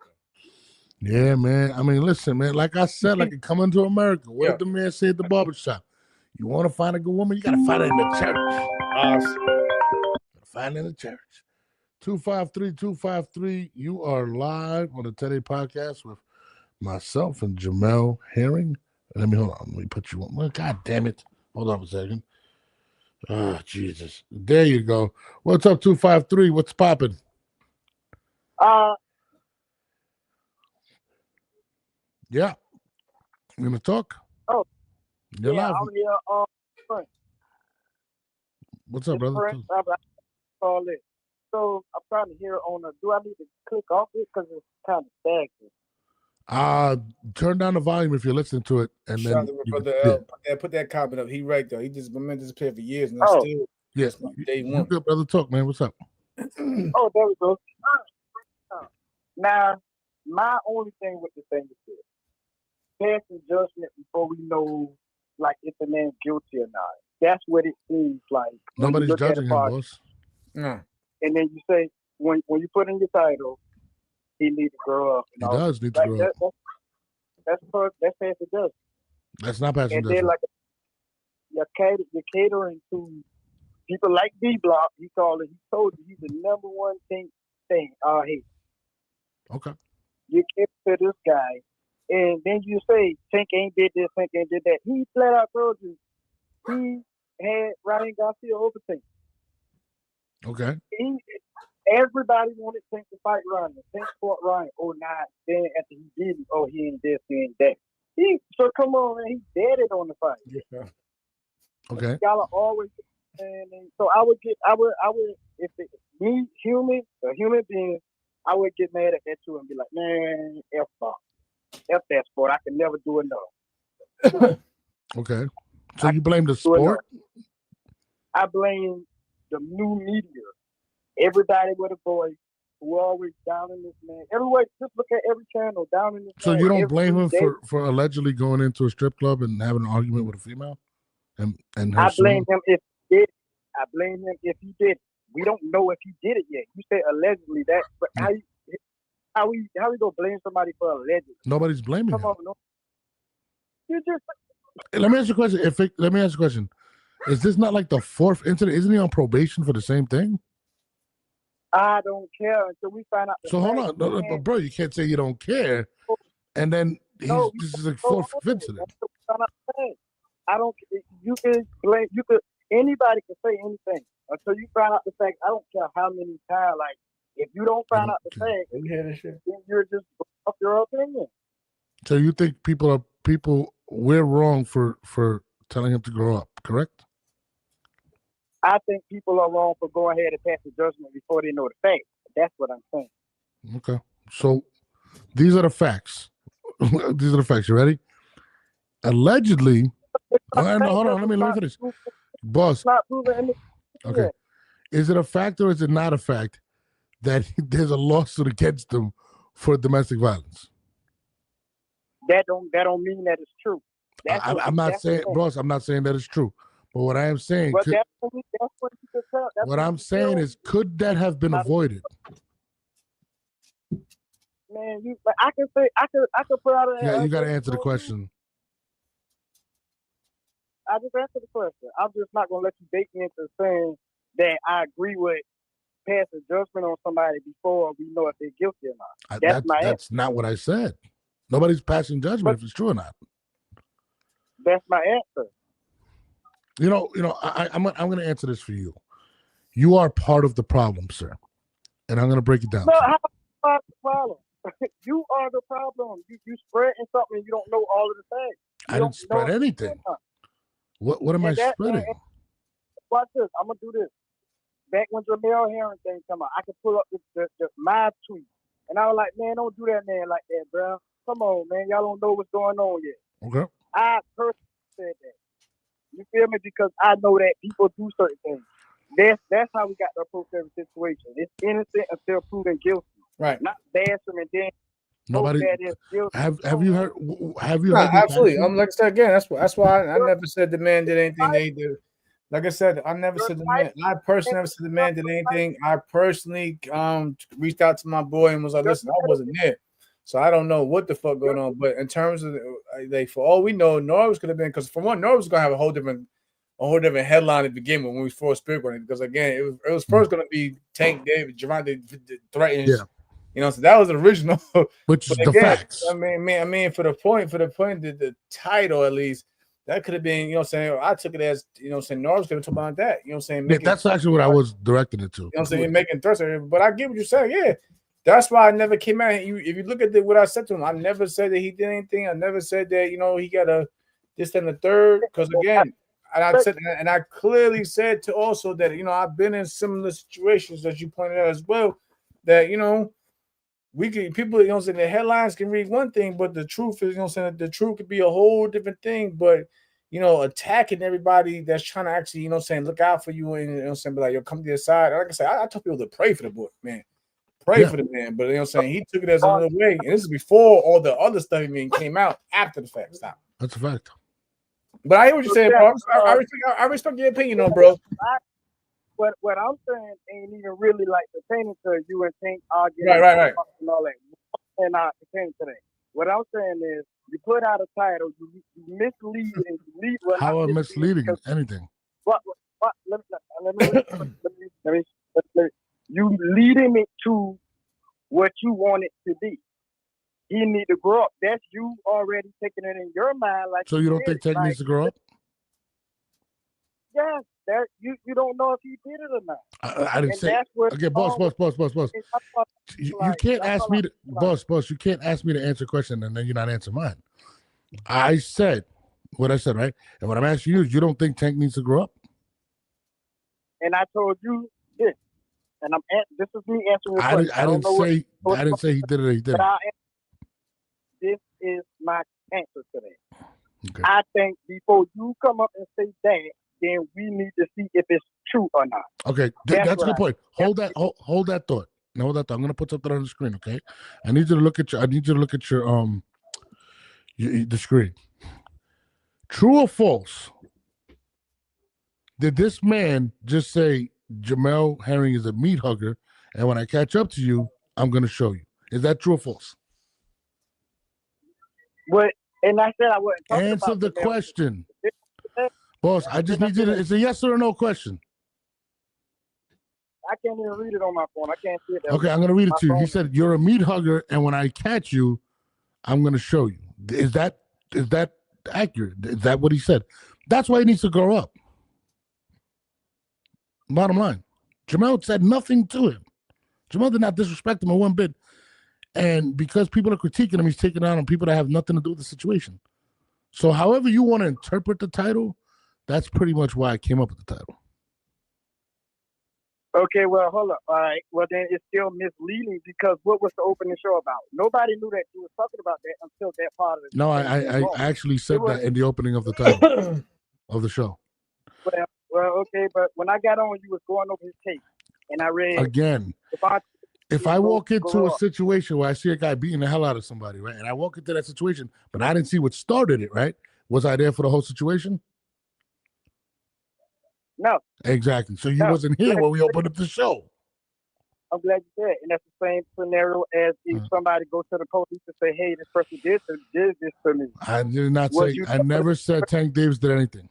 Yeah, man. I mean, listen, man, like I said, like coming to America. What did the man say at the barbershop? You want to find a good woman, you gotta find her in the church. Awesome. Find her in the church. 253-253. You are live on the Teddy Podcast with myself and Jamel Herring. Let me put you on. God damn it. Hold on a second. Oh, Jesus. There you go. What's up, 253? What's popping? Yeah. You gonna talk? Oh. You're live. I'm here, Prince. What's up, brother? Prince, call it. So I'm trying to hear do I need to click off it because it's kind of stagnant? Turn down the volume if you're listening to it, and shout then put that comment up. He right though. He just been this player for years, and still day one. You good, brother? Talk, man. What's up? There we go. Now, my only thing with the thing is this: passing judgment before we know, like, if the man's guilty or not. That's what it seems like. Nobody's judging him, boss. No. And then you say, when you put in your title, he needs to grow up. He does need to grow up. That's passive judgment. That's not passive And then judgment. like you're catering to people like D Block. He told you he's the number one thing hate. Okay. You cater to this guy, and then you say Tank ain't did this, Tank ain't did that. He flat out told you he had Ryan Garcia over Tank. Okay. Everybody wanted Tank to fight Ryan. Tank fought Ryan. Oh, nah. Then after he did it, oh, he ain't this, he ain't that. So come on, man. He dead it on the fight. Yeah. Okay. Y'all are always, and so I would, if it me, a human being, I would get mad at that too and be like, man, F that sport. I can never do enough. Okay. So you blame the sport? I blame the new media. Everybody with a voice who always down in this man. Everywhere, just look at every channel down in this. So man. you don't blame him for allegedly going into a strip club and having an argument with a female? And I blame him if he did. I blame him if he did. We don't know if he did it yet. You say allegedly that, but how we gonna blame somebody for allegedly? Nobody's blaming him. Come on, no. You just. Let me ask you a question. Let me ask you a question. Is this not like the fourth incident? Isn't he on probation for the same thing? I don't care until we find out. So hold on, no, but bro, you can't say you don't care, and then this is the fourth incident. I don't. You can blame. Anybody can say anything until you find out the fact. I don't care how many times. Like if you don't find out the fact, then you're just off your opinion. So you think we're wrong for telling him to grow up, correct? I think people are wrong for going ahead and pass the judgment before they know the facts. That's what I'm saying. Okay. So these are the facts. These are the facts. You ready? Allegedly. Hold on. Let me finish. Boss. Okay. Is it a fact or is it not a fact that there's a lawsuit against him for domestic violence? That don't mean that it's true. I'm not saying, boss. I'm not saying that it's true. But what I am saying, what I'm saying is, could that have been avoided? Man, I can put out Yeah, you got to answer the question. I just answered the question. I'm just not gonna let you bait me into saying that I agree with passing judgment on somebody before we know if they're guilty or not. That's not what I said. Nobody's passing judgment if it's true or not. That's my answer. I'm going to answer this for you. You are part of the problem, sir, and I'm going to break it down. No, how are the problem? You are the problem. You spreading something and you don't know all of the things. I didn't spread anything. What am I spreading? Watch this. I'm gonna do this. Back when Jamel Herring thing come out, I could pull up my tweet, and I was like, man, don't do that, man, like that, bro. Come on, man. Y'all don't know what's going on yet. Okay. I personally said that. You feel me? Because I know that people do certain things. That's how we got to approach every situation. It's innocent until proven guilty. Right. Not bash them and then nobody. Have you heard? Have you heard? No, absolutely. Like I said again. That's why I never said the man did anything they did. Like I said, I never said the man. I personally never said the man did anything. I personally reached out to my boy and was like, listen, I wasn't there. So I don't know what the fuck going on. But in terms of for all we know, Norris could have been, because for one, Norris was gonna have a whole different headline to begin with when we first spoke on it. Because again, it was first gonna be Tank Davis, Gervonta threatens. Yeah. So that was the original. Which is the facts. I mean, for the point, the title at least, that could have been, I took it as, saying Norris could have talked about that. Saying that's actually what I was directing it to. Saying making threats. But I get what you're saying. Yeah. That's why I never came out. If you look at what I said to him, I never said that he did anything. I never said that, he got a this and the third. Because again, and I clearly said to also that, I've been in similar situations that you pointed out as well, that, we can people, the headlines can read one thing, but the truth is, the truth could be a whole different thing. But attacking everybody that's trying to actually, look out for you and be like, yo, come to your side. Like I said, I tell people to pray for the boy, man. Pray for the man. But he took it as another way. And this is before all the other stuff came out after the fact. Stop. That's a fact. But I hear what you're saying, bro. I respect your opinion, though, bro. what I'm saying ain't even really like pertaining to you and Tank arguing Right. and all that, and not pertaining to that. What I'm saying is, you put out a title, you mislead and you lead. Well, How not am misleading because anything? what? Let me. You leading it to what you want it to be. He need to grow up. That's you already taking it in your mind. Like, So you don't think Tank needs to grow up? Yes, that you don't know if he did it or not. I didn't say. Okay, boss. You can't ask me to, boss. You can't ask me to answer a question and then you're not answering mine. I said what I said, right? And what I'm asking you is, you don't think Tank needs to grow up? And I told you this, and this is me answering your question. I didn't say he did it or he didn't. This is my answer to that. Okay. I think before you come up and say that, then we need to see if it's true or not. Okay, that's a good point. Hold that thought. Hold that thought. I'm gonna put something on the screen. Okay, I need you to look at your the screen. True or false? Did this man just say Jamel Herring is a meat hugger, and when I catch up to you, I'm gonna show you? Is that true or false? What? And I said I wouldn't talk Answer about the question. Boss, I just need you to, it's a yes or a no question. I can't even read it on my phone. I can't see it. Okay, I'm going to read it to you. He said, you're a meat hugger, and when I catch you, I'm going to show you. Is that accurate? Is that what he said? That's why he needs to grow up. Bottom line. Jamel said nothing to him. Jamel did not disrespect him one bit. And because people are critiquing him, he's taking out on people that have nothing to do with the situation. So however you want to interpret the title, that's pretty much why I came up with the title. Okay, well, hold up. All right. Well, then it's still misleading because what was the opening show about? Nobody knew that you were talking about that until that part of it. No, I actually said that in the opening of the title of the show. Well, okay, but when I got on, you was going over his tape, and I read again. If I walk into a situation where I see a guy beating the hell out of somebody, right, and I walk into that situation, but I didn't see what started it, right? Was I there for the whole situation? No. Exactly. So you wasn't here when we opened up the show. I'm glad you said, and that's the same scenario as if somebody goes to the police and say, "Hey, this person did this to me." I did not say. I never said Tank Davis did anything.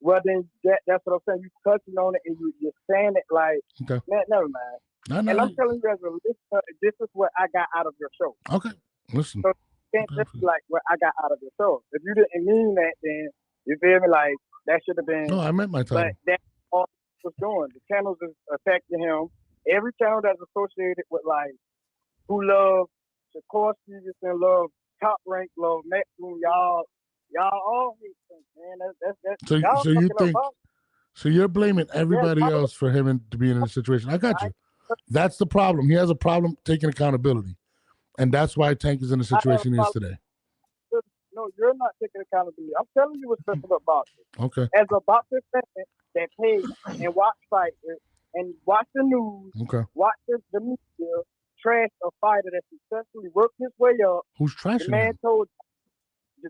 Well, then that's what I'm saying. You're touching on it, and you're saying it like, man, never mind. And I'm telling you as a listener, this is what I got out of your show. Okay, listen. So you can't just be like what I got out of your show. If you didn't mean that, then you feel me? Like that should have been. No, I meant my title. But that's all he was doing. The channels is affecting him. Every channel that's associated with like who love Shakur Stevenson, love Top Rank, love Maximum, y'all all hate him, man. That's so you think? So you're blaming everybody else for him to be in this situation. I got you. That's the problem. He has a problem taking accountability. And that's why Tank is in the situation he is today. No, you're not taking accountability. I'm telling you what's special about boxing. Okay. As a boxing fan that pays and watch fights and watch the news, watch the media, trash a fighter that successfully worked his way up. Who's trashing him?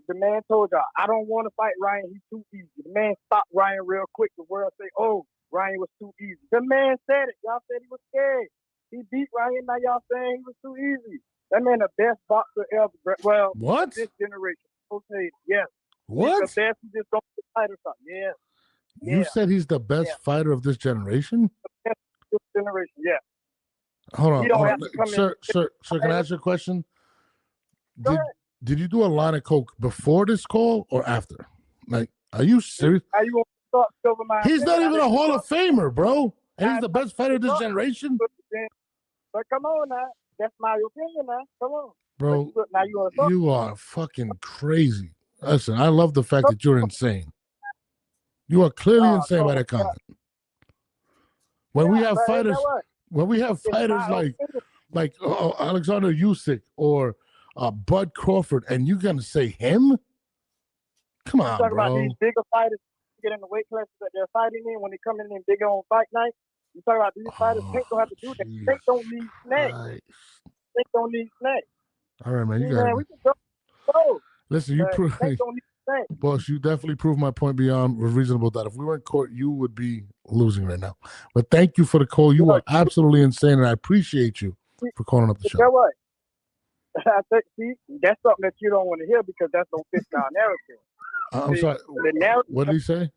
The man told y'all, I don't want to fight Ryan. He's too easy. The man stopped Ryan real quick. The world say, oh, Ryan was too easy. The man said it. Y'all said he was scared. He beat Ryan. Now y'all saying he was too easy. That man the best boxer ever. Well, what? This generation. Okay, yes. What? He's the best. He just don't fight or something. Yeah. You said he's the best fighter of this generation? The best of this generation, yeah. Hold on. Sir, can I ask you a question? Did you do a line of coke before this call or after? Like, are you serious? Are you gonna start over my He's not even a Hall of Famer, bro. And he's the best fighter of this generation. But come on now. That's my opinion now. Come on. Bro, you are fucking crazy. Listen, I love the fact that you're insane. You are clearly insane by that comment. When we have fighters, like Alexander Usyk or Bud Crawford, and you gonna say him? Come on, bro. About these bigger fighters get in the weight classes that they're fighting in when they come in bigger on fight night. You talk about these fighters. Tank don't have to do that. Tank don't need snacks. Tank don't need snacks. All right, man. You got it. We can go. Listen, you boss, you definitely proved my point beyond reasonable doubt. If we were in court, you would be losing right now. But thank you for the call. You are absolutely insane, and I appreciate you for calling up the You know show. what? I think, see, that's something that you don't want to hear because that's no fit in our narrative. I'm See, sorry. the narrative, What did he say?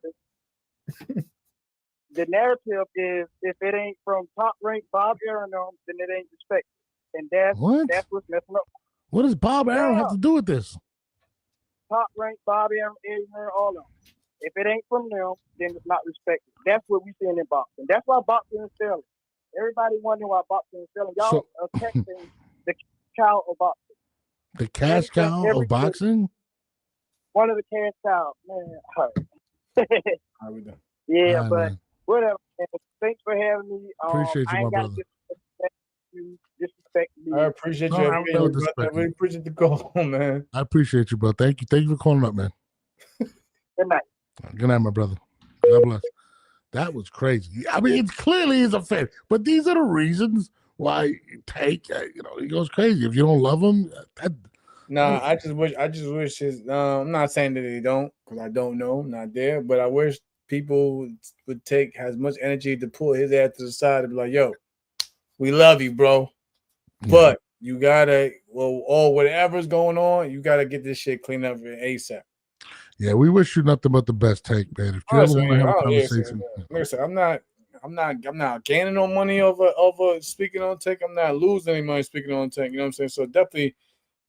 the narrative is if it ain't from top ranked Bob Aaron, then it ain't respected. And that's what's messing up. What does Bob Aaron have to do with this? Top ranked Bob Aaron, all of them. If it ain't from them, then it's not respected. That's what we seeing in boxing. That's why boxing is selling. Everybody wondering why boxing is selling. Y'all are attacking the cow of boxing. The cash cow of boxing? One of the cash cows, man. How we doing? Yeah, Right, but man. whatever. Man. Thanks for having me. Appreciate you, I ain't my got brother. disrespect me. I appreciate No, you. I don't disrespect I really appreciate the call, man. I appreciate you, bro. Thank you. Thank you for calling up, man. Good night. Good night, my brother. God bless. That was crazy. I mean, it clearly is a fan, but these are the reasons why Tank, he goes crazy. If you don't love him, I just wish his. I'm not saying that they don't, because I don't know, I'm not there, but I wish people would take as much energy to pull his ass to the side and be like, "Yo, we love you, bro, but you gotta, or whatever's going on, you gotta get this shit cleaned up ASAP." Yeah, we wish you nothing but the best, Tank, man. If you ever want to have a conversation, like I said, I'm not gaining no money over speaking on Tank. I'm not losing any money speaking on Tank. You know what I'm saying? So definitely,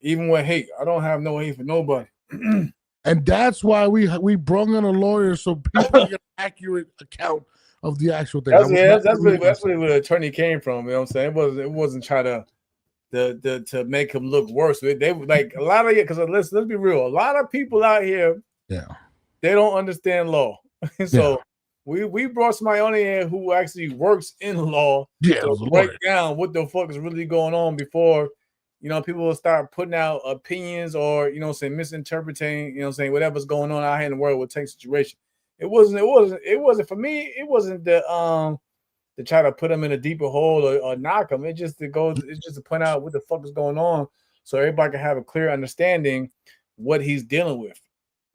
even with hate, I don't have no hate for nobody. And that's why we brought in a lawyer so people get an accurate account of the actual thing. That's really where the attorney came from. You know what I'm saying? It wasn't trying to make him look worse. They like a lot of it, because let's be real. A lot of people out here, they don't understand law. So we brought somebody on here who actually works in law to break down what the fuck is really going on before, people will start putting out opinions or, misinterpreting, whatever's going on out here in the world with Tank situation. It wasn't for me. It wasn't to try to put him in a deeper hole or knock him. It's just to point out what the fuck is going on, so everybody can have a clear understanding what he's dealing with.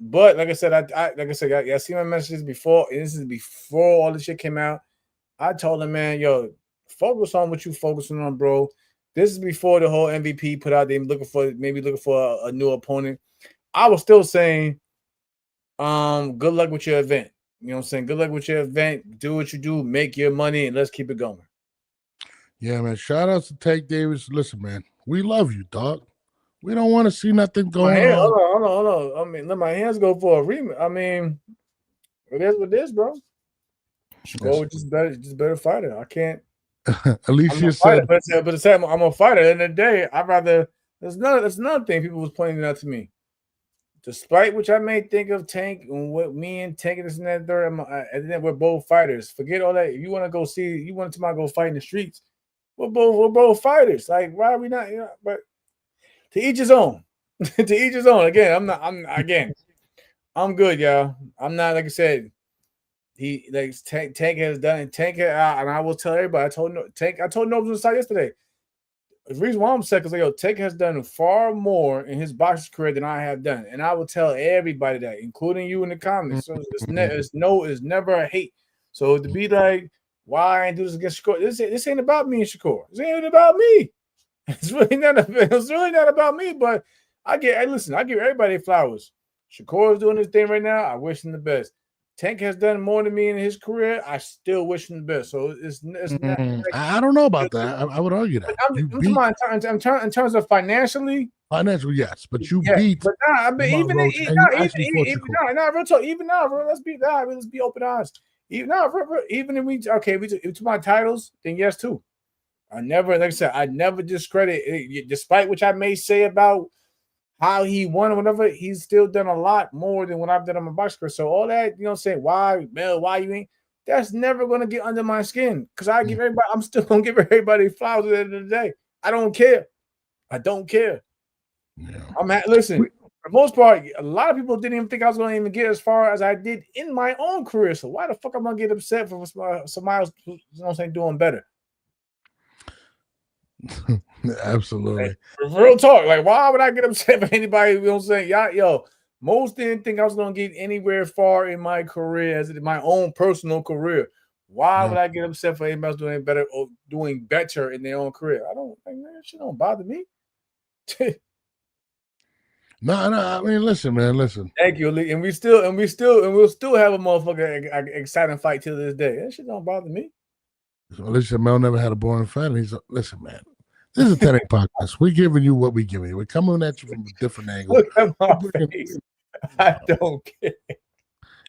But like I said, I see my messages before. And this is before all this shit came out. I told him, man, yo, focus on what you focusing on, bro. This is before the whole MVP put out. They looking for a new opponent. I was still saying, good luck with your event. You know what I'm saying? Good luck with your event. Do what you do. Make your money, and let's keep it going. Yeah, man. Shout out to Tank Davis. Listen, man, we love you, dog. We don't want to see nothing going on. Hold on. I mean, let my hands go for a remake. I mean, it is what it is, bro. Go just better fighter. I can't. Alicia said, but it's I'm a fighter. At the end of the day, I'd rather. That's another thing people was pointing out to me. Despite which I may think of Tank and what me and Tank and this and that third, and then we're both fighters. Forget all that. If you want to go fight in the streets, we're both fighters. Like, why are we not? But to each his own. To each his own. Again, I'm good, y'all. I'm not, like I said. Tank has done it. And I will tell everybody. I told Nobs on the side yesterday. The reason why I'm saying is Tank has done far more in his boxing career than I have done, and I will tell everybody that, including you in the comments. So it's never a hate. So to be like, why I ain't do this against Shakur? This ain't about me and Shakur. This ain't about me. It's really not about me. But I give everybody flowers. Shakur is doing his thing right now. I wish him the best. Tank has done more than me in his career. I still wish him the best. So it's not. I don't know about that. I would argue that. In terms of financially, yes, but you beat. But real talk. Even now, bro, let's be open honest. Even if we to my titles, then yes too. I never discredit it, despite which I may say about how he won or whatever. He's still done a lot more than what I've done on my box career. So all that, saying why you ain't, that's never gonna get under my skin, because I'm still gonna give everybody flowers at the end of the day. I don't care. Yeah. Listen, for the most part, a lot of people didn't even think I was gonna even get as far as I did in my own career. So why the fuck am I gonna get upset for somebody else, doing better? Absolutely. Like, real talk. Like, why would I get upset for anybody? Most didn't think I was gonna get anywhere far in my career as in my own personal career. Why would I get upset for anybody else doing better in their own career? I don't think that shit don't bother me. No, I mean, listen, man, listen. Thank you, Lee. And we'll still have a motherfucking exciting fight till this day. That shit don't bother me. So listen, Mel never had a boring fight. He's listen, man. This is a 10 podcast. We're giving you what we're giving you. We're coming at you from a different angle. Look at my face. I don't care.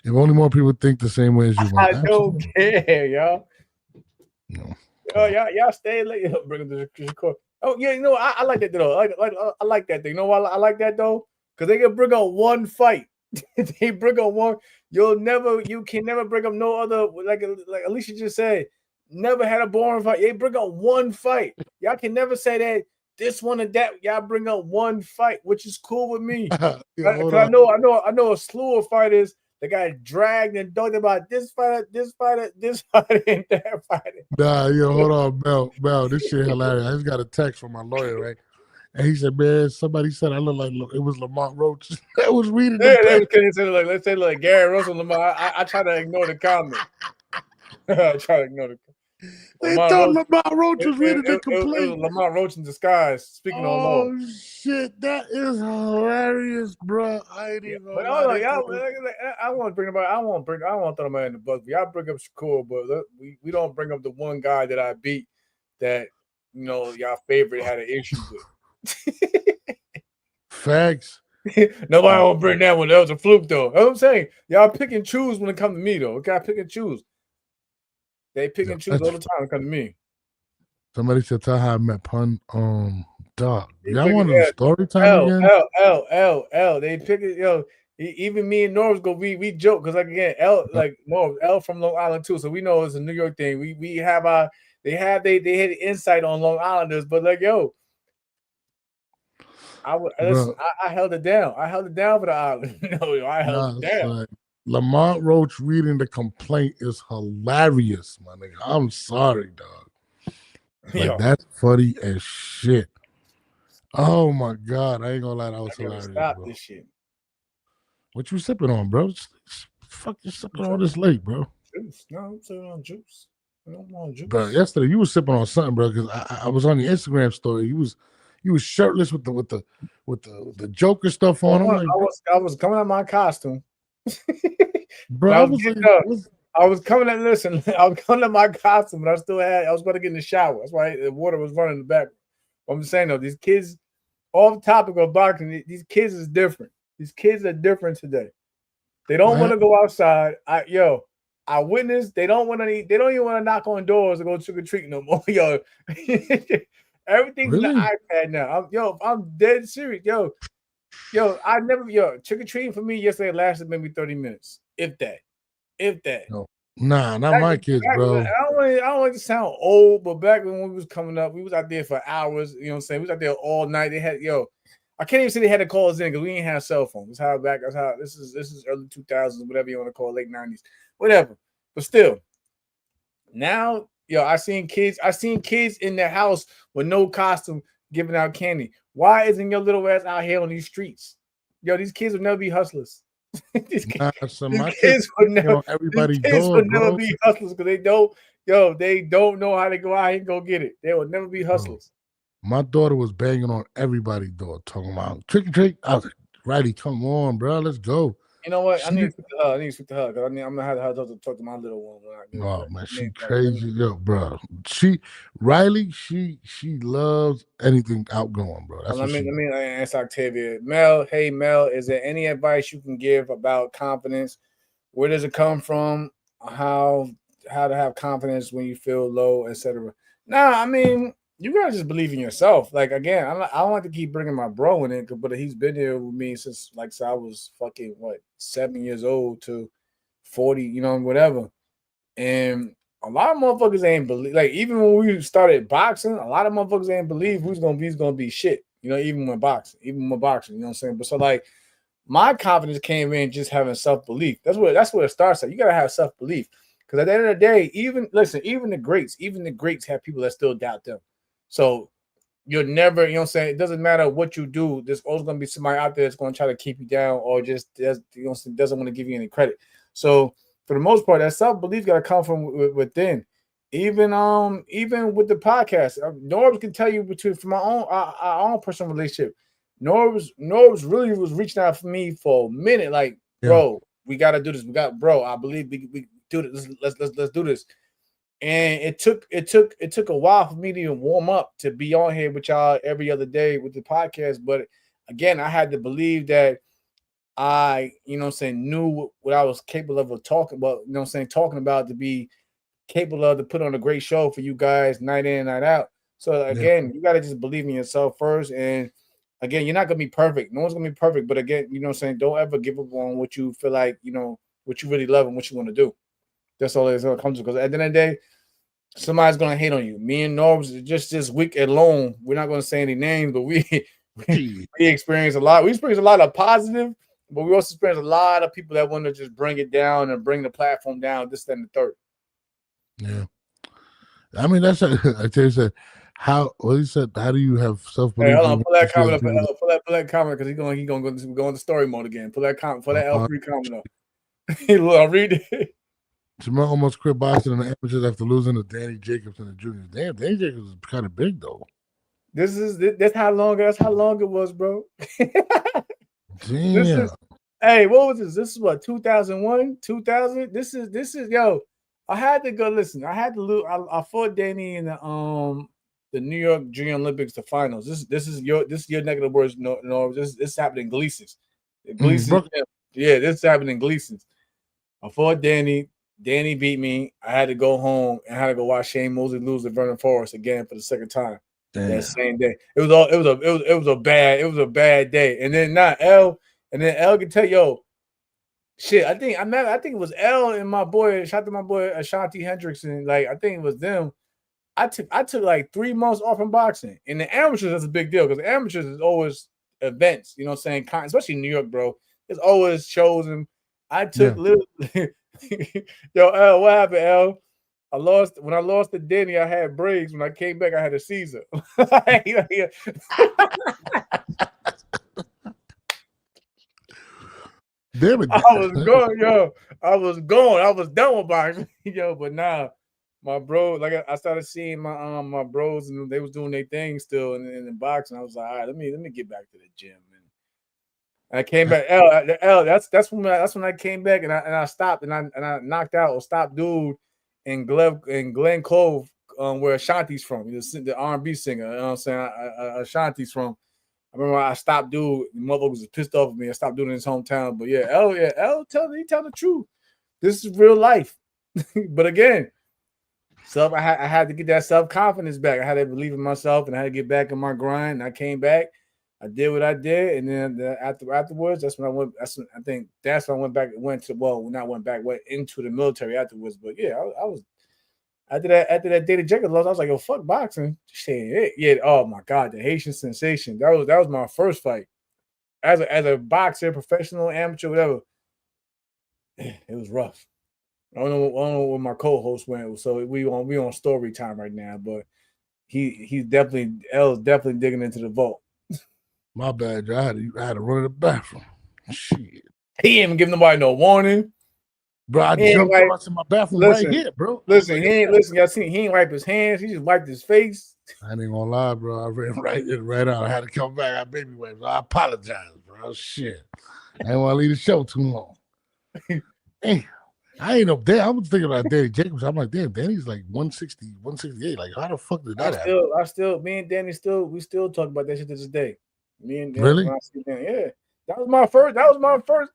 If only more people think the same way as you want. I don't care, y'all. No. Oh, y'all stay late. Bring them to the court. Oh, yeah, you know, I like that though. I like that thing. You know why I like that though? Because they can bring up one fight. They bring up one. You can never bring up no other. Like Alicia just said, never had a boring fight. They bring up one fight. Y'all can never say that this one and that. Y'all bring up one fight, which is cool with me. Because I know a slew of fighters that got dragged and talked about this fighter, and that fighter. Nah, hold on, Mel. This shit hilarious. I just got a text from my lawyer, right? And he said, man, somebody said I look like it was Lamont Roach. I was reading the paper. Let's say like Gary Russell Lamont. I try to ignore the comment. I try to ignore the They thought Lamont Roach was reading the complaint. It was Lamont Roach in disguise, speaking on law. Oh shit, that is hilarious, bro. I ain't even. But hold on, y'all. I want to bring about. I want to throw them in the bus. Y'all bring up Shakur, but we don't bring up the one guy that I beat that y'all favorite had an issue with. Facts. Nobody will bring that one. That was a fluke, though. That's what I'm saying. Y'all pick and choose when it comes to me, though. Okay, pick and choose. They pick and choose all the time when it comes to me. Somebody said, tell how I met Pun. Dog. Y'all want the story time again? L. They pick it, even me and Norris go, we joke, because, like, again, L from Long Island, too, so we know it's a New York thing. We have they had insight on Long Islanders, but, like, I held it down. I held it down for the island. I held it down. Like, Lamont Roach reading the complaint is hilarious, my nigga. I'm sorry, dog. Like, that's funny as shit. Oh my god, I ain't gonna lie, that was hilarious. Stop bro. This shit. What you sipping on, bro? Fuck you sipping on this late, bro? Juice. No, I'm sipping on juice. I don't want juice. Bro, yesterday you was sipping on something, bro, because I was on your Instagram story. You was shirtless with the Joker stuff on. I was coming out my costume. Bro, I was coming at my costume, but I was about to get in the shower. That's why the water was running in the back. I'm just saying though, these kids, off topic of boxing, these kids is different. These kids are different today. They don't want to go outside. I witnessed they don't even want to knock on doors or go trick or treat no more. Everything's in the iPad now. I'm dead serious. I never trick or treating for me yesterday lasted maybe 30 minutes. If that. No. Nah, not my kids, bro. I don't want to sound old, but back when we was coming up, we was out there for hours. You know what I'm saying? We was out there all night. They had I can't even say they had to call us in because we didn't have cell phones. This is early 2000s, whatever you want to call it, late 90s, whatever. But still, now I seen kids in their house with no costume giving out candy. Why isn't your little ass out here on these streets? These kids will never be hustlers. These kids would never be hustlers because they don't know how to go out and go get it. They will never be hustlers. My daughter was banging on everybody's door, talking about trick or treat. I was like, Righty, come on, bro, let's go. You know what? I need to speak to her because I'm gonna have to talk to my little one. Oh man, she crazy, bro. Riley, she loves anything outgoing, bro. That's let me ask Octavia. Mel, hey Mel, is there any advice you can give about confidence? Where does it come from? How to have confidence when you feel low, etc. Nah, I mean, you gotta just believe in yourself. Like, again, I don't like to keep bringing my bro in it, but he's been here with me since I was fucking 7 years old to 40, whatever. And a lot of motherfuckers ain't believe. Like, even when we started boxing, a lot of motherfuckers ain't believe who's gonna be shit. Even with boxing, you know what I'm saying? But so my confidence came in just having self-belief. That's where it starts at. You gotta have self-belief. Because at the end of the day, even the greats have people that still doubt them. So you're never, you know what I'm saying? It doesn't matter what you do. There's always going to be somebody out there that's going to try to keep you down or just doesn't want to give you any credit. So for the most part, that self-belief got to come from within. Even with the podcast, Norbs can tell you from my own our own personal relationship. Norbs really was reaching out for me for a minute, like, bro, we got to do this. I believe we do this. Let's do this. And it took a while for me to even warm up to be on here with y'all every other day with the podcast. But again, I had to believe that I, knew what I was capable of talking about, talking about, to be capable of to put on a great show for you guys night in and night out. So again, you got to just believe in yourself first. And again, you're not going to be perfect. No one's going to be perfect. But again, don't ever give up on what you feel like, what you really love and what you want to do. That's all it's going to come to. Because at the end of the day, somebody's going to hate on you. Me and Norbs, just this week alone, we're not going to say any names, but we experience a lot. We experience a lot of positive, but we also experience a lot of people that want to just bring it down and bring the platform down, this, that, and the third. Yeah. I mean, that's I tell you, how do you have self-belief? Hey, hold on, pull that comment up. Pull that comment, because he's going to go into story mode again. Pull that comment, pull that L3 comment up. Look, I'll read it. Jamal almost quit boxing in the amateurs after losing to Danny Jacobs in the juniors. Damn, Danny Jacobs is kind of big though. That's how long it was, bro. Damn. Hey, what was this? This is what, 2001, 2000. This is yo. I had to go listen. I had to lose. I fought Danny in the New York Junior Olympics, the finals. This is your neck of the woods. No, this happened in Gleason's. This happened in Gleason's. I fought Danny. Danny beat me. I had to go home and had to go watch Shane Mosley lose to Vernon Forrest again for the second time. Damn. That same day. It was a bad day. And then L can tell yo, shit. I think it was L and my boy. Shout out to my boy Ashanti Hendrickson. Like, I think it was them. I took like 3 months off from boxing. In the amateurs, that's a big deal, because the amateurs is always events. You know what I'm saying? Especially in New York, bro. There's always shows, and I took literally. Yo, L, what happened, L? When I lost to Denny, I had braids. When I came back, I had a Caesar. Damn it. I was done with boxing, but now my bro, like, I started seeing my bros, and they was doing their thing still in boxing. I was like, all right, let me get back to the gym. And I came back. L. That's when I came back, and I stopped, and I knocked out or stopped dude in Glen Cove, where Ashanti's from. The R&B singer. You know what I'm saying? Ashanti's from. I remember I stopped dude. The motherfucker was pissed off at me. I stopped doing in his hometown. But yeah, L tell the truth. This is real life. But again, I had to get that self-confidence back. I had to believe in myself, and I had to get back in my grind. And I came back. I did what I did, and then afterwards, that's when I went. I think that's when I went into the military afterwards. But yeah, I was after that Danny Jacobs loss. I was like, yo, fuck boxing. Yeah. Oh my God, the Haitian sensation. That was my first fight as a boxer, professional, amateur, whatever. It was rough. I don't know where my co-host went. So we on story time right now, but L's definitely digging into the vault. My bad, I had to run to the bathroom. Shit. He ain't even giving nobody no warning. Bro, I jumped out in my bathroom right here, bro. Listen, y'all seen, he ain't wiped his hands. He just wiped his face. I ain't gonna lie, bro. I ran right out. I had to come back. I baby wipes. I apologize, bro. Shit. I didn't want to leave the show too long. Damn. I ain't up there. I was thinking about Danny Jacobs. I'm like, damn, Danny's like 160, 168. Like, how the fuck did that happen? Me and Danny we still talk about that shit to this day. Me and Danny, really? Yeah. That was my first.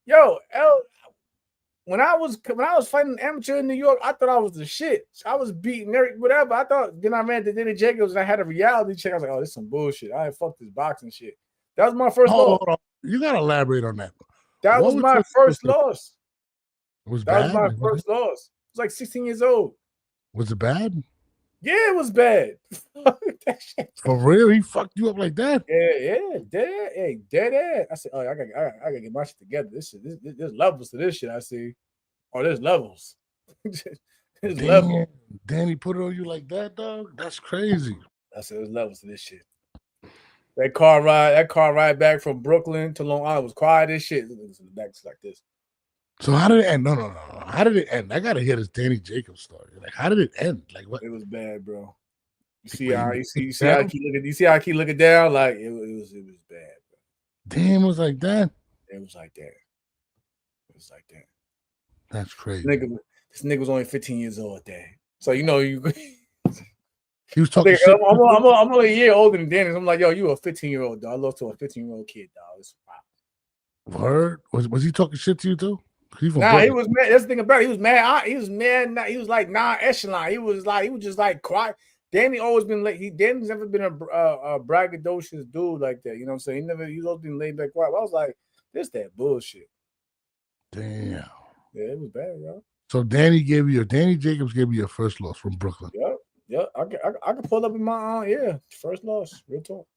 Yo, L. When I was fighting amateur in New York, I thought I was the shit. I was beating whatever. I thought. Then I ran to Danny Jacobs, and I had a reality check. I was like, oh, this is some bullshit. I ain't fuck this boxing shit. That was my first loss. Hold on. You gotta elaborate on that. That was my first loss. Was that bad? Was my first loss. I was like 16 years old. Was it bad? Yeah, it was bad. For real? He fucked you up like that? Yeah, dead. I said, oh, I gotta get my shit together. There's levels to this shit. I see. Oh, there's levels. There's levels. Danny put it on you like that, dog? That's crazy. I said, there's levels to this shit. That car ride back from Brooklyn to Long Island was quiet as shit. It was in the back like this. So how did it end? No. How did it end? I gotta hear this Danny Jacobs story. Like, how did it end? Like, what? It was bad, bro. You see Wait, how you see how I keep looking. You see how I keep looking down? Like it was bad. Bro. Damn, it was like that. It was like that. It was like that. That's crazy. This nigga was only 15 years old at that. So you know you. He was talking shit. I'm only a year older than Dennis. I'm like, yo, you a 15-year-old dog. I lost to a 15-year-old kid, dog. It's wow. Word? Was he talking shit to you too? Nah, he was mad. That's the thing about it. He was mad. He was mad. He was like non-echelon. He was just like quiet. Danny always been late. Danny's never been a braggadocious dude like that. You know what I'm saying? He's always been laid back quiet. I was like, this that bullshit. Damn. Yeah, it was bad, yo. So Danny Jacobs gave you your first loss from Brooklyn. Yep. I can pull up in my first loss. Real talk.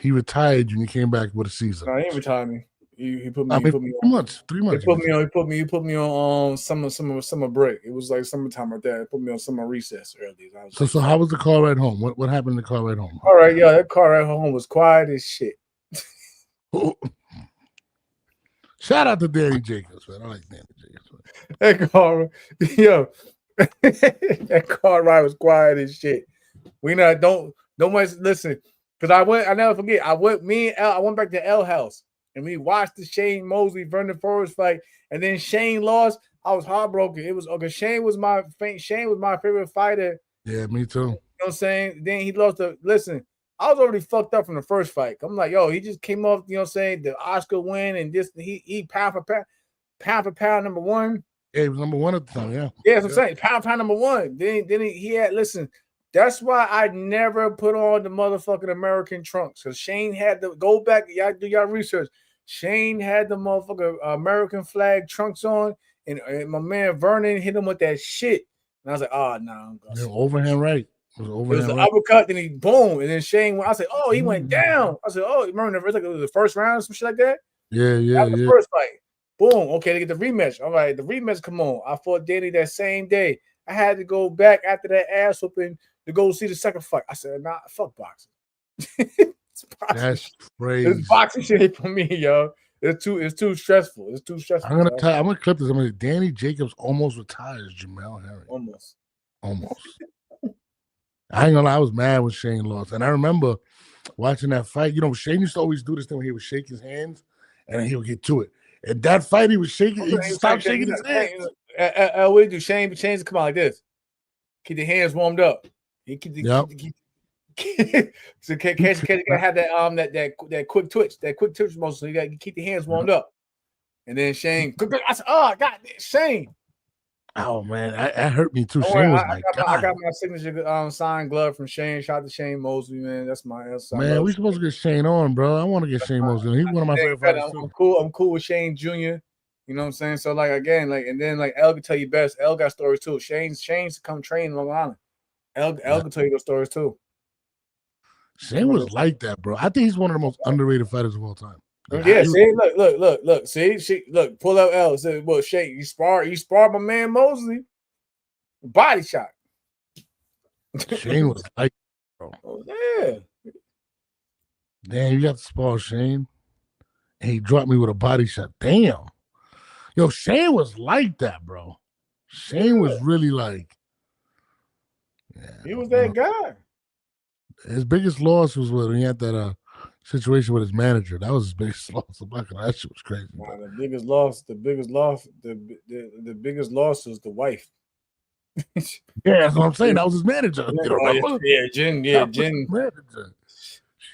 He retired you and he came back with a season. No, he didn't retire me. He put me. I mean, he put me 3 months. 3 months. He put me on summer break. It was like summertime like that. It put me on summer recess early. So how was the car ride home? What happened in the car ride home? All right, yeah, that car ride home was quiet as shit. Shout out to Danny Jacobs, man. I like Danny Jacobs. That car, that car ride was quiet as shit. We don't much listen because I never forget. I went back to L house. And we watched the Shane Mosley Vernon Forrest fight, and then Shane lost. I was heartbroken. It was okay. Shane was my favorite fighter. Yeah, me too. You know what I'm saying? Then he lost listen, I was already fucked up from the first fight. I'm like, yo, he just came off, you know what I'm saying, the Oscar win, and this he pound for pound number one. Yeah, he was number one at the time, yeah. Yeah, that's what I'm saying. Pound for pound number one. Then he had listen. That's why I never put on the motherfucking American trunks. Because Shane had to go back, y'all do y'all research. Shane had the motherfucker American flag trunks on, and my man Vernon hit him with that shit. And I was like, oh, no. Nah, overhand right. It was an uppercut, then he boom. And then Shane went, I said, oh, he went down. I said, oh, remember it was the first round, some shit like that? Yeah. The first fight. Boom. Okay, they get the rematch. All right, the rematch, come on. I fought Danny that same day. I had to go back after that ass whooping to go see the second fight. I said, nah, fuck boxing. That's crazy. It's boxing shit for me, yo. It's too stressful. I'm gonna clip this. Danny Jacobs almost retires Jamel Herring. Almost. I ain't gonna lie, I was mad when Shane lost. And I remember watching that fight. You know, Shane used to always do this thing when he would shake his hands and then he would get to it. And that fight, he was shaking, he stopped shaking his hands. What do you do? Shane's come out like this. Keep the hands warmed up. He keep the so can have that quick twitch, motion. So you got to keep the hands warmed up. And then Shane, I said, "Oh God, Shane!" Oh man, that hurt me too. Shane was I got my signature signed glove from Shane. Shout out to Shane Mosley, man. That's my man. We supposed to get Shane on, bro. I want to get Shane Mosley. He's one of my favorite fighters too. I'm cool with Shane Jr. You know what I'm saying? So like again, and then El can tell you best. El got stories too. Shane's come train in Long Island. El can tell you those stories too. Shane was like that, bro. I think he's one of the most underrated fighters of all time. Look, see, look, pull up L. Say, well, Shane, you sparred my man Mosley. Body shot. Shane was like, bro. Oh, yeah. Damn, you got to spar Shane. And he dropped me with a body shot. Damn. Yo, Shane was like that, bro. Shane was really like. Yeah, he was that guy. His biggest loss was when he had that situation with his manager. That was his biggest loss. That shit was crazy. Nah, the biggest loss was the wife. Yeah, that's what I'm saying. That was his manager. Jen. Manager.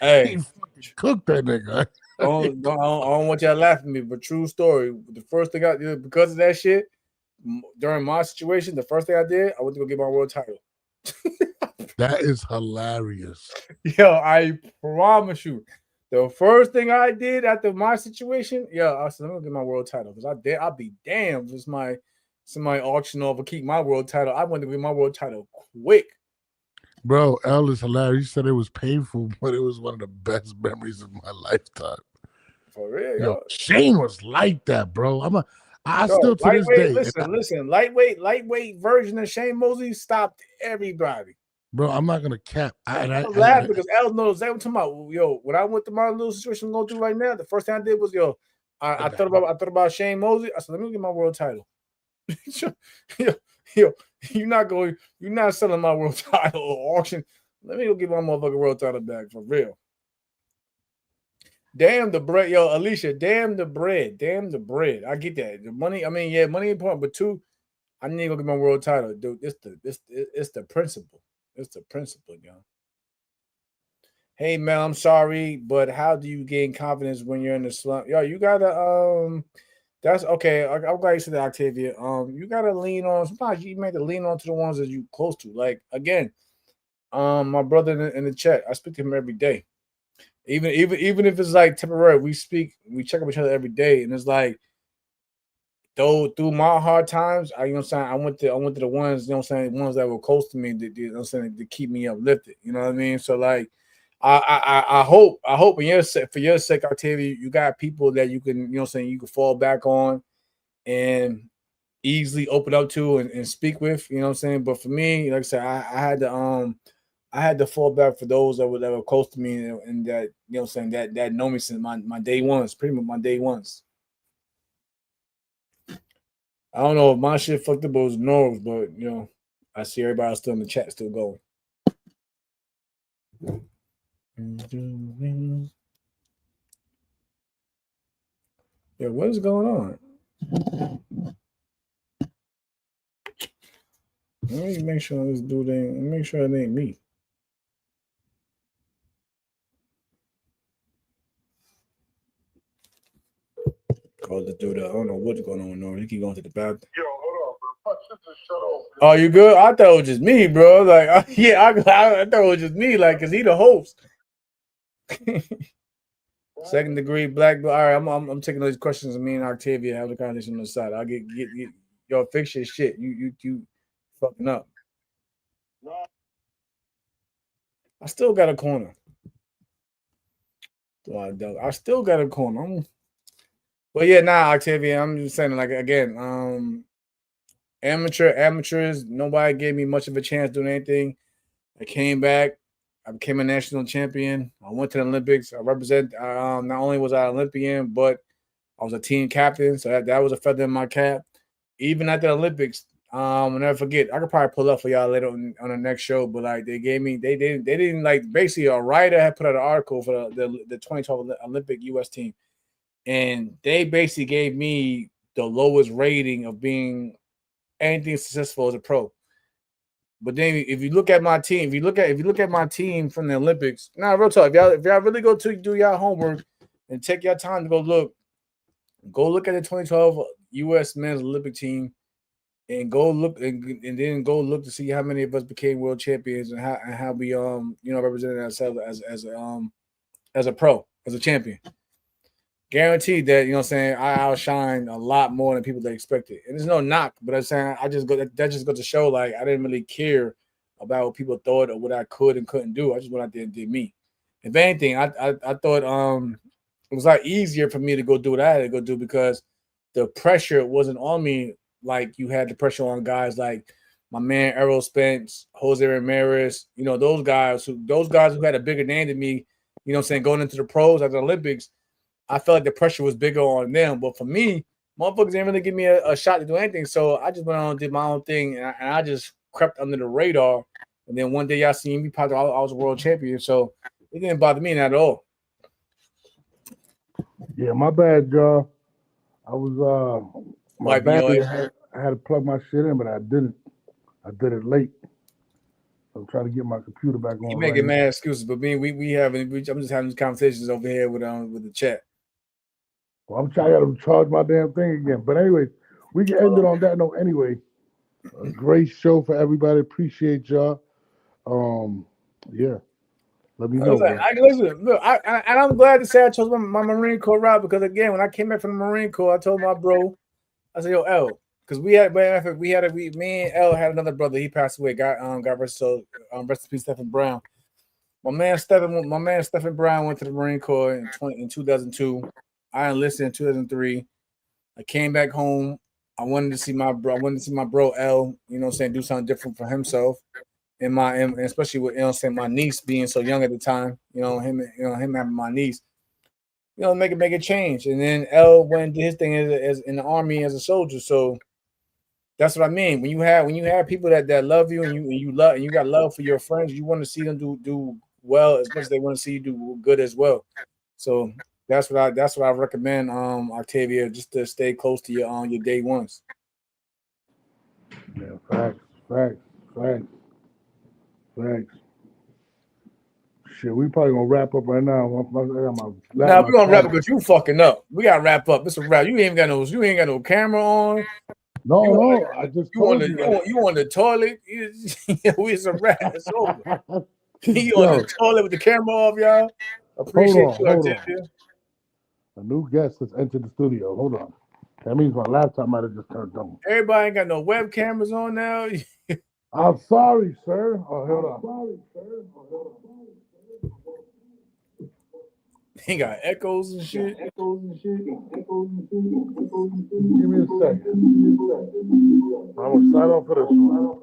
Hey, he fucking cooked that nigga. I don't want y'all laughing at me, but true story. The first thing I did because of that shit during my situation, the first thing I did, I went to go get my world title. That is hilarious. Yo, I promise you. The first thing I did after my situation, I said, I'm gonna get my world title because I'll be damned if somebody auction off or keep my world title. I wanted to get my world title quick. Bro, L is hilarious. He said it was painful, but it was one of the best memories of my lifetime. For real, yo. Shane was like that, bro. I still to this day. Listen, lightweight version of Shane Mosley stopped everybody. Bro, I'm not gonna cap. I'm laughing because Al knows exactly what I'm talking about. Yo, when I went through my little situation I'm going through right now, the first thing I did was, I thought about Shane Mosley. I said, let me get my world title. yo, you're not selling my world title or auction. Let me go get my motherfucking world title back for real. Damn the bread, yo, Alicia. Damn the bread. I get that. The money. I mean, yeah, money important, but two, I need to go get my world title, dude. It's the principle. It's the principle, yo. Hey Mel, I'm sorry, but how do you gain confidence when you're in the slump? Yo, you gotta that's okay. I'm glad you said that, Octavia. You gotta lean on. Sometimes you make to lean on to the ones that you close to. Like again, my brother in the chat, I speak to him every day. Even if it's like temporary, we check up each other every day, and it's like though through my hard times, you know what I'm saying, I went to the ones, you know what I'm saying, ones that were close to me, that, you know what I'm saying, to keep me uplifted. You know what I mean? So like I hope for your sake, Octavia, you got people that you can, you know what I'm saying, you can fall back on and easily open up to and speak with, you know what I'm saying? But for me, like I said, I had to fall back for those that were close to me and that, you know what I'm saying, that know me since my day ones, pretty much my day ones. I don't know if my shit fucked up was Norris, but you know, I see everybody else still in the chat still going. Yeah, what is going on? Let me make sure this dude ain't. Let me make sure it ain't me. Call the dude. I don't know what's going on with Norris. He keep going to the bathroom. Yo, hold on, bro. Oh, you good? I thought it was just me, bro. Like, I thought it was just me, like, cause he the host. Second degree black. All right, I'm taking those questions. Me and Octavia have the conversation on the side. I'll get yo, fix your shit. You fucking up. I still got a corner. I still got a corner. But yeah, Octavia. I'm just saying, like again, amateurs. Nobody gave me much of a chance doing anything. I came back. I became a national champion. I went to the Olympics. I represent. Not only was I an Olympian, but I was a team captain. So that was a feather in my cap. Even at the Olympics, I'll never forget. I could probably pull up for y'all later on the next show. But like they didn't like basically a writer had put out an article for the 2012 Olympic U.S. team, and they basically gave me the lowest rating of being anything successful as a pro. But then if you look at my team, if you look at my team from the Olympics, real talk, if y'all really go to do your homework and take your time to go look at the 2012 U.S. men's Olympic team and go look and then go look to see how many of us became world champions and how we represented ourselves as a pro, as a champion. Guaranteed that, you know what I'm saying, I outshine a lot more than people that expected. And there's no knock, but I'm saying that just goes to show like I didn't really care about what people thought or what I could and couldn't do. I just went out there and did me. If anything, I thought it was like easier for me to go do what I had to go do because the pressure wasn't on me like you had the pressure on guys like my man Errol Spence, Jose Ramirez, you know, those guys who had a bigger name than me, you know what I'm saying, going into the pros at the Olympics. I felt like the pressure was bigger on them. But for me, motherfuckers didn't really give me a shot to do anything. So I just went on and did my own thing. And I just crept under the radar. And then one day y'all seen me pop out, I was a world champion. So it didn't bother me not at all. Yeah, my bad, y'all. I was my battery. I had to plug my shit in, but I didn't. I did it late. I'm trying to get my computer back on. You making mad excuses, but I'm just having these conversations over here with the chat. Well, I'm trying to charge my damn thing again. But anyway, we can end it on that note anyway. A great show for everybody. Appreciate y'all. Yeah. Let me know. I'm glad to say I chose my Marine Corps route because again, when I came back from the Marine Corps, I told my bro, I said, "Yo, L," because me and L had another brother. He passed away. Got rest in peace, Stephen Brown. My man Stephen Brown went to the Marine Corps in 2002. I enlisted in 2003. I came back home. I wanted to see my bro. I wanted to see my bro L. You know what I'm saying, do something different for himself. And especially with, you know what I'm saying, my niece being so young at the time. You know him having my niece. make a change. And then L went and did his thing as in the army as a soldier. So that's what I mean. When you have people that love you and you got love for your friends, you want to see them do well as much as they want to see you do good as well. So that's what I recommend, Octavia, just to stay close to your day ones. Yeah, facts. Shit, we probably gonna wrap up right now. Now we're gonna wrap up because you fucking up. We gotta wrap up. It's a wrap. You ain't got no camera on. No, I just you on the toilet. It's a wrap. It's over. You on the toilet with the camera off, y'all. Appreciate you, Octavia. A new guest has entered the studio. Hold on. That means my laptop might have just turned on. Everybody ain't got no web cameras on now. I'm sorry, sir. Oh, hold on. He got echoes and shit. Give me a second. I'm gonna sign off for this one.